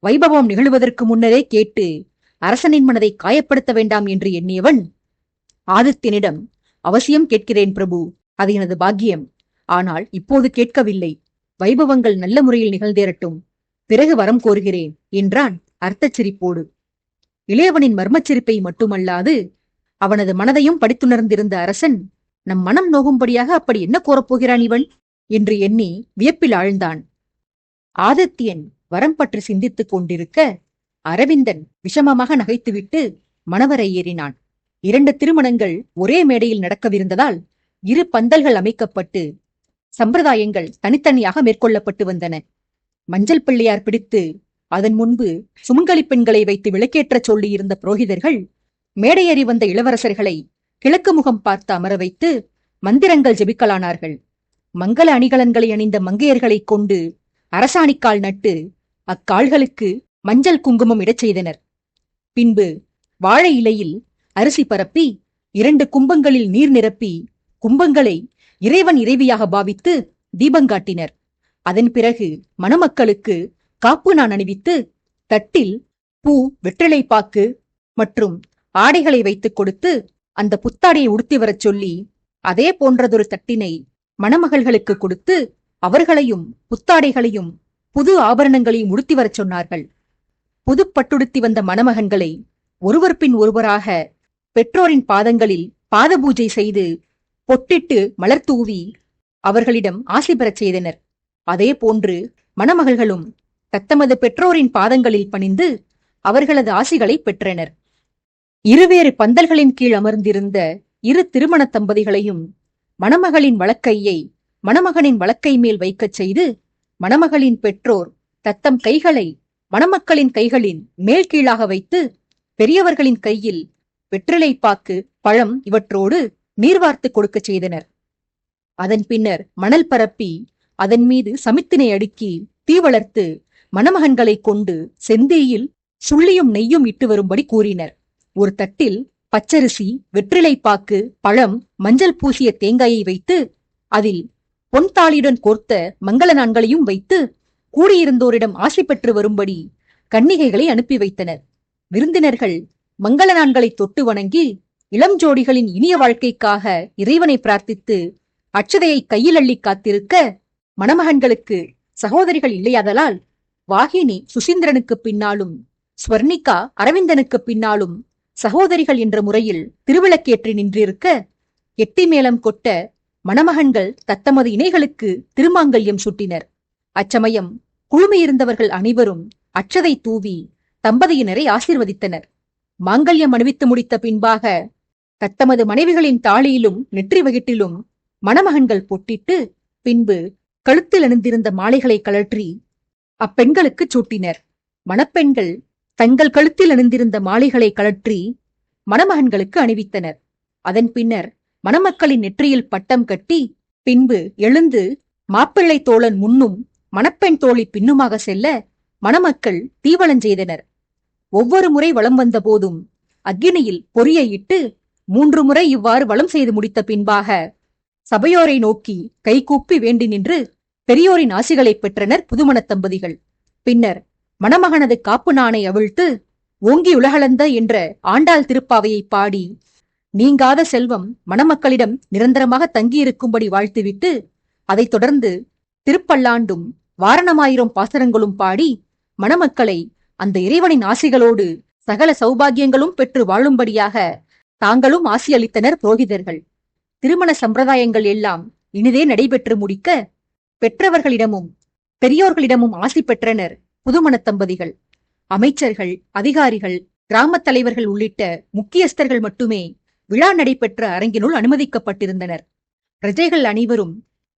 வைபவம் நிகழ்வதற்கு முன்னரே கேட்டு அரசனின் மனதை காயப்படுத்த வேண்டாம் என்று எண்ணியவன் ஆதித்யனிடம், அவசியம் கேட்கிறேன் பிரபு, அது எனது பாக்கியம். ஆனால் இப்போது கேட்கவில்லை. வைபவங்கள் நல்ல முறையில் நிகழ்ந்தேறட்டும், பிறகு வரம் கோருகிறேன் என்றான் அர்த்தச் சிரிப்போடு. இளையவனின் மர்மச் சிரிப்பை மட்டுமல்லாது அவனது மனதையும் படித்துணர்ந்திருந்த அரசன், நம் மனம் நோகும்படியாக அப்படி என்ன கோரப்போகிறான் இவன் என்று எண்ணி வியப்பில் ஆழ்ந்தான். ஆதித்யன் வரம் பற்றி சிந்தித்துக் கொண்டிருக்க அரவிந்தன் விஷமமாக நகைத்துவிட்டு மணவரை ஏறினான். 2 திருமணங்கள் ஒரே மேடையில் நடக்கவிருந்ததால் 2 பந்தல்கள் அமைக்கப்பட்டு சம்பிரதாயங்கள் தனித்தனியாக மேற்கொள்ளப்பட்டு வந்தன. மஞ்சள் பிள்ளையார் பிடித்து அதன் முன்பு சுமங்கலி பெண்களை வைத்து விளக்கேற்றச் சொல்லியிருந்த புரோகிதர்கள் மேடையேறி வந்த இளவரசர்களை கிழக்கு முகம் பார்த்து அமர வைத்து மந்திரங்கள் ஜெபிக்கலானார்கள். மங்கள அணிகலன்களை அணிந்த மங்கையர்களைக் கொண்டு அரசாணிக்கால் நட்டு அக்கால்களுக்கு மஞ்சள் குங்குமம் இடச் செய்தனர். பின்பு வாழை இலையில் அரிசி பரப்பி 2 கும்பங்களில் நீர் நிரப்பி கும்பங்களை இறைவன் இறைவியாக பாவித்து தீபங்காட்டினர். அதன் பிறகு மணமக்களுக்கு காப்பு நான் அணிவித்து தட்டில் பூ, வெற்றிலைப்பாக்கு மற்றும் ஆடைகளை வைத்துக் கொடுத்து அந்த புத்தாடையை உடுத்தி வரச் சொல்லி அதே போன்றதொரு தட்டினை மணமகள்களுக்கு கொடுத்து அவர்களையும் புத்தாடைகளையும் புது ஆபரணங்களையும் உடுத்தி வரச் சொன்னார்கள். புதுப்பட்டுடுத்தி வந்த மணமகன்களை ஒருவர் பின் ஒருவராக பெற்றோரின் பாதங்களில் பாத பூஜை செய்து பொட்டிட்டு மலர் தூவி அவர்களிடம் ஆசி பெறச் செய்தனர். அதே போன்று மணமகள்களும் தத்தமது பெற்றோரின் பாதங்களில் பணிந்து அவர்களது ஆசிகளை பெற்றனர். இருவேறு பந்தல்களின் கீழ் அமர்ந்திருந்த 2 திருமண தம்பதிகளையும் மணமகளின் வலக்கையை மணமகனின் வலக்கை மேல் வைக்கச் செய்து மணமகளின் பெற்றோர் தத்தம் கைகளை மணமக்களின் கைகளின் மேல் கீழாக வைத்து பெரியவர்களின் கையில் வெற்றிலைப்பாக்கு, பழம் இவற்றோடு நீர் வார்த்து கொடுக்கச் செய்தனர். அதன் பின்னர் மணல் பரப்பி அதன் மீது சமித்தினை அடுக்கி தீ வளர்த்து மணமகன்களை கொண்டு செந்தீயில் சுள்ளியும் நெய்யும் இட்டு வரும்படி கூறினர். ஒரு தட்டில் பச்சரிசி, வெற்றிலைப்பாக்கு, பழம், மஞ்சள் பூசிய தேங்காயை வைத்து அதில் பொன் தாளியுடன் கோர்த்த மங்கள நான்களையும் வைத்து கூடியிருந்தோரிடம் ஆசி பெற்று வரும்படி கன்னிகைகளை அனுப்பி வைத்தனர். விருந்தினர்கள் மங்கள நான்களை தொட்டு வணங்கி இளம் ஜோடிகளின் இனிய வாழ்க்கைக்காக இறைவனை பிரார்த்தித்து அட்சதையை கையில் அள்ளி காத்திருக்க, மணமகன்களுக்கு சகோதரிகள் இல்லையாதலால் வாகினி சுசீந்திரனுக்கு பின்னாலும் ஸ்வர்ணிகா அரவிந்தனுக்கு பின்னாலும் சகோதரிகள் என்ற முறையில் திருவிளக்கேற்றி நின்றிருக்க, எட்டி மேளம் கொட்ட மணமகன்கள் தத்தமது இணைகளுக்கு திருமாங்கல்யம் சுட்டினர். அச்சமயம் குழுமியிருந்தவர்கள் அனைவரும் அட்சதை தூவி தம்பதியினரை ஆசீர்வதித்தனர். மாங்கல்யம் அணிவித்து முடித்த பின்பாக தத்தமது மனைவிகளின் தாளியிலும் நெற்றி வகிட்டிலும் மணமகன்கள் பொட்டிட்டு பின்பு கழுத்தில் அணிந்திருந்த மாலைகளை கழற்றி அப்பெண்களுக்கு சூட்டினர். மணப்பெண்கள் தங்கள் கழுத்தில் அணிந்திருந்த மாலைகளை கழற்றி மணமகன்களுக்கு அணிவித்தனர். அதன் பின்னர் மணமக்களின் நெற்றியில் பட்டம் கட்டி பின்பு எழுந்து மாப்பிள்ளை தோழன் முன்னும் மணப்பெண் தோழி பின்னுமாக செல்ல மணமக்கள் தீவளஞ்செய்தனர். ஒவ்வொரு முறை வலம் வந்த போதும் அக்கினியில் பொறியை இட்டு 3 முறை இவ்வாறு வலம் செய்து முடித்த பின்பாக சபையோரை நோக்கி கைகூப்பி வேண்டி நின்று பெரியோரின் ஆசிகளை பெற்றனர் புதுமணத் தம்பதிகள். பின்னர் மணமகனது காப்பு நாணை அவிழ்த்து ஓங்கி உலகளந்த என்ற ஆண்டாள் திருப்பாவையை பாடி நீங்காத செல்வம் மணமக்களிடம் நிரந்தரமாக தங்கியிருக்கும்படி வாழ்த்துவிட்டு அதைத் தொடர்ந்து திருப்பல்லாண்டும் வாரணமாயிரம் பாசரங்களும் பாடி மணமக்களை அந்த இறைவனின் ஆசிகளோடு சகல சௌபாகியங்களும் பெற்று வாழும்படியாக தாங்களும் ஆசியளித்தனர் புரோகிதர்கள். திருமண சம்பிரதாயங்கள் எல்லாம் இனிதே நடைபெற்று முடிக்க பெற்றவர்களிடமும் பெரியோர்களிடமும் ஆசி பெற்றனர் புதுமணத் தம்பதிகள். அமைச்சர்கள், அதிகாரிகள், கிராமத் தலைவர்கள் உள்ளிட்ட முக்கியஸ்தர்கள் மட்டுமே விழா நடைபெற்ற அரங்கினுள் அனுமதிக்கப்பட்டிருந்தனர். பிரஜைகள் அனைவரும்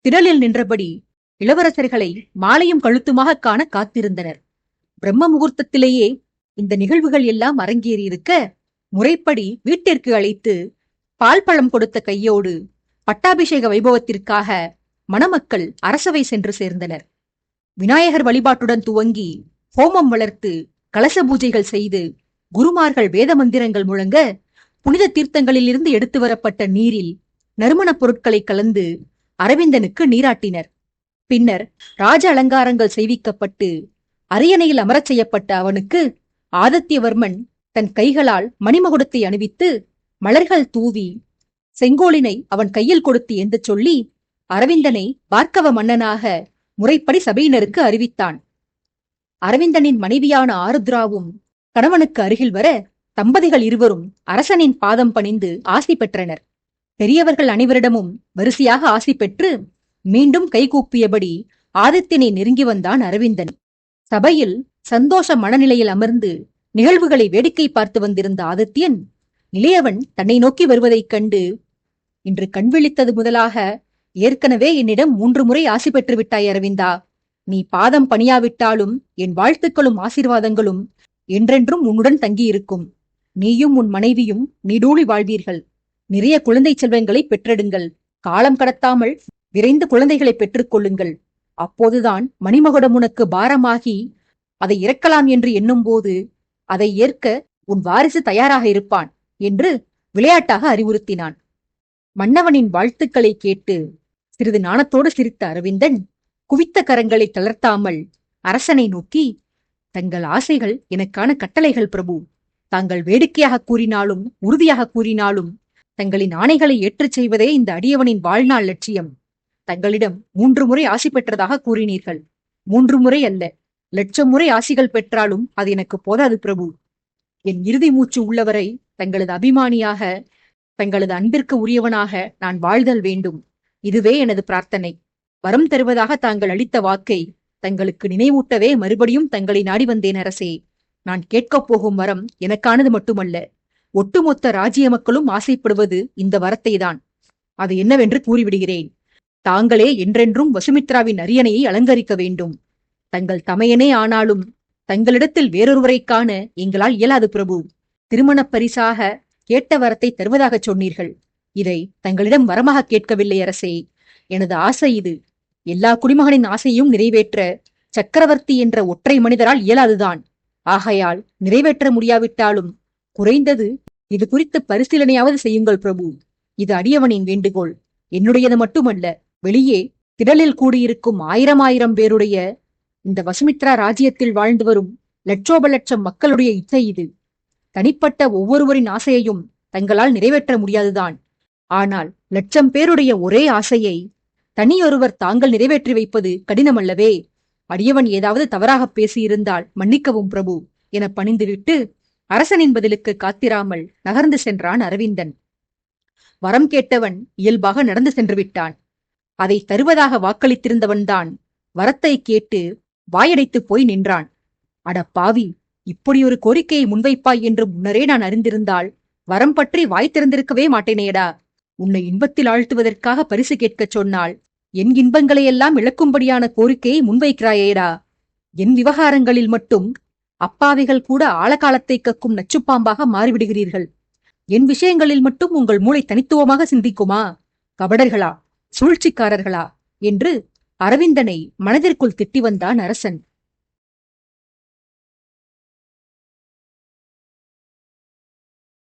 திடலில் நின்றபடி இளவரசர்களை மாலையும் கழுத்துமாக காண காத்திருந்தனர். பிரம்ம முகூர்த்தத்திலேயே இந்த நிகழ்வுகள் எல்லாம் அரங்கேறியிருக்க முறைப்படி வீட்டிற்கு அழைத்து பால் பழம் கொடுத்த கையோடு பட்டாபிஷேக வைபவத்திற்காக மணமக்கள் அரசவை சென்று சேர்ந்தனர். விநாயகர் வழிபாட்டுடன் துவங்கி ஹோமம் வளர்த்து கலச பூஜைகள் செய்து குருமார்கள் வேத மந்திரங்கள் முழங்க புனித தீர்த்தங்களிலிருந்து எடுத்து வரப்பட்ட நீரில் நறுமணப் பொருட்களை கலந்து அரவிந்தனுக்கு நீராட்டினர். பின்னர் ராஜ அலங்காரங்கள் செய்விக்கப்பட்டு அரியணையில் அமரச் செய்யப்பட்ட அவனுக்கு ஆதித்யவர்மன் தன் கைகளால் மணிமகுடத்தை அணிவித்து மலர்கள் தூவி செங்கோலினை அவன் கையில் கொடுத்து ஏந்தச் சொல்லி அரவிந்தனை பார்க்கவ மன்னனாக முறைப்படி சபையினருக்கு அறிவித்தான். அரவிந்தனின் மனைவியான ஆருத்ராவும் கணவனுக்கு அருகில் வர தம்பதிகள் இருவரும் அரசனின் பாதம் பணிந்து ஆசி பெற்றனர். பெரியவர்கள் அனைவரிடமும் வரிசையாக ஆசி பெற்று மீண்டும் கைகூப்பியபடி ஆதித்யனை நெருங்கி வந்தான் அரவிந்தன். சபையில் சந்தோஷ மனநிலையில் அமர்ந்து நிகழ்வுகளை வேடிக்கை பார்த்து வந்திருந்த ஆதித்யன் இளையவன் தன்னை நோக்கி வருவதைக் கண்டு, இன்று கண்விழித்தது முதலாக ஏற்கனவே என்னிடம் 3 முறை ஆசி பெற்று விட்டாய் அரவிந்தா. நீ பாதம் பணியாவிட்டாலும் என் வாழ்த்துக்களும் ஆசீர்வாதங்களும் என்றென்றும் உன்னுடன் தங்கியிருக்கும். நீயும் உன் மனைவியும் நீடூழி வாழ்வீர்கள். நிறைய குழந்தை செல்வங்களை பெற்றெடுங்கள். காலம் கடத்தாமல் விரைந்து குழந்தைகளை பெற்றுக் கொள்ளுங்கள். அப்போதுதான் மணிமகுடம் உனக்கு பாரமாகி அதை இறக்கலாம் என்று எண்ணும் போது அதை ஏற்க உன் வாரிசு தயாராக இருப்பான் என்று விளையாட்டாக அறிவுறுத்தினான். மன்னவனின் வாழ்த்துக்களை கேட்டு சிறிது நாணத்தோடு சிரித்த அரவிந்தன் குவித்த கரங்களை தளர்த்தாமல் அரசனை நோக்கி, தங்கள் ஆசைகள் எனக்கான கட்டளைகள் பிரபு. தாங்கள் வேடிக்கையாக கூறினாலும் உறுதியாக கூறினாலும் தங்களின் ஆணைகளை ஏற்றுச் செய்வதே இந்த அடியவனின் வாழ்நாள் லட்சியம். தங்களிடம் 3 முறை ஆசி பெற்றதாக கூறினீர்கள். 3 முறை அல்ல, 1,00,000 முறை ஆசிகள் பெற்றாலும் அது எனக்கு போதாது பிரபு. என் இறுதி மூச்சு உள்ளவரை தங்களது அபிமானியாக, தங்களது அன்பிற்கு உரியவனாக நான் வாழ்தல் வேண்டும். இதுவே எனது பிரார்த்தனை. வரம் தருவதாக தாங்கள் அளித்த வாக்கை தங்களுக்கு நினைவூட்டவே மறுபடியும் தங்களை நாடி வந்தேன் அரசே. நான் கேட்கப் போகும் வரம் எனக்கானது மட்டுமல்ல, ஒட்டுமொத்த ராஜ்ய மக்களும் ஆசைப்படுவது இந்த வரத்தைதான். அது என்னவென்று கூறிவிடுகிறேன். தாங்களே என்றென்றும் வசுமித்ராவின் அரியணையை அலங்கரிக்க வேண்டும். தங்கள் தமையனே ஆனாலும் தங்களிடத்தில் வேறொருவரை காண எங்களால் இயலாது பிரபு. திருமணப் பரிசாக கேட்ட வரத்தை தருவதாகச் சொன்னீர்கள். இதை தங்களிடம் வரமாக கேட்கவில்லை அரசே. எனது ஆசை இது. எல்லா குடிமகனின் ஆசையும் நிறைவேற்ற சக்கரவர்த்தி என்ற ஒற்றை மனிதரால் இயலாதுதான். ஆகையால் நிறைவேற்ற முடியாவிட்டாலும் குறைந்தது இது குறித்து பரிசீலனையாவது செய்யுங்கள் பிரபு. இது அடியவனின் வேண்டுகோள். என்னுடையது மட்டுமல்ல, வெளியே திடலில் கூடியிருக்கும் 1000 பேருடைய இந்த வசுமித்ரா ராஜ்யத்தில் வாழ்ந்து வரும் லட்சோப லட்சம் மக்களுடைய இச்சை இது. தனிப்பட்ட ஒவ்வொருவரின் ஆசையையும் தங்களால் நிறைவேற்ற முடியாதுதான். ஆனால் 1,00,000 பேருடைய ஒரே ஆசையை தனியொருவர் தாங்கள் நிறைவேற்றி வைப்பது கடினமல்லவே. அடியவன் ஏதாவது தவறாக பேசியிருந்தால் மன்னிக்கவும் பிரபு என பணிந்துவிட்டு அரசனின் பதிலுக்கு காத்திராமல் நகர்ந்து சென்றான் அரவிந்தன். வரம் கேட்டவன் இயல்பாக நடந்து சென்று விட்டான். அதை தருவதாக வாக்களித்திருந்தவன்தான் வரத்தை கேட்டு வாயடைத்துப் போய் நின்றான். அட பாவி, இப்படியொரு கோரிக்கையை முன்வைப்பாய் என்று முன்னரே நான் அறிந்திருந்தால் வரம் பற்றி வாய் திறந்திருக்கவே மாட்டேனேடா. உன்னை இன்பத்தில் ஆழ்த்துவதற்காக பரிசு கேட்கச் சொன்னால் என் இன்பங்களையெல்லாம் இழக்கும்படியான கோரிக்கையை முன்வைக்கிறாயேடா. என் விவகாரங்களில் மட்டும் அப்பாவிகள் கூட ஆழகாலத்தை கக்கும் நச்சுப்பாம்பாக மாறிவிடுகிறீர்கள். என் விஷயங்களில் மட்டும் உங்கள் மூளை தனித்துவமாக சிந்திக்குமா? கபடர்களா, சூழ்ச்சிக்காரர்களா என்று அரவிந்தனை மனதிற்குள் திட்டி வந்தான் அரசன்.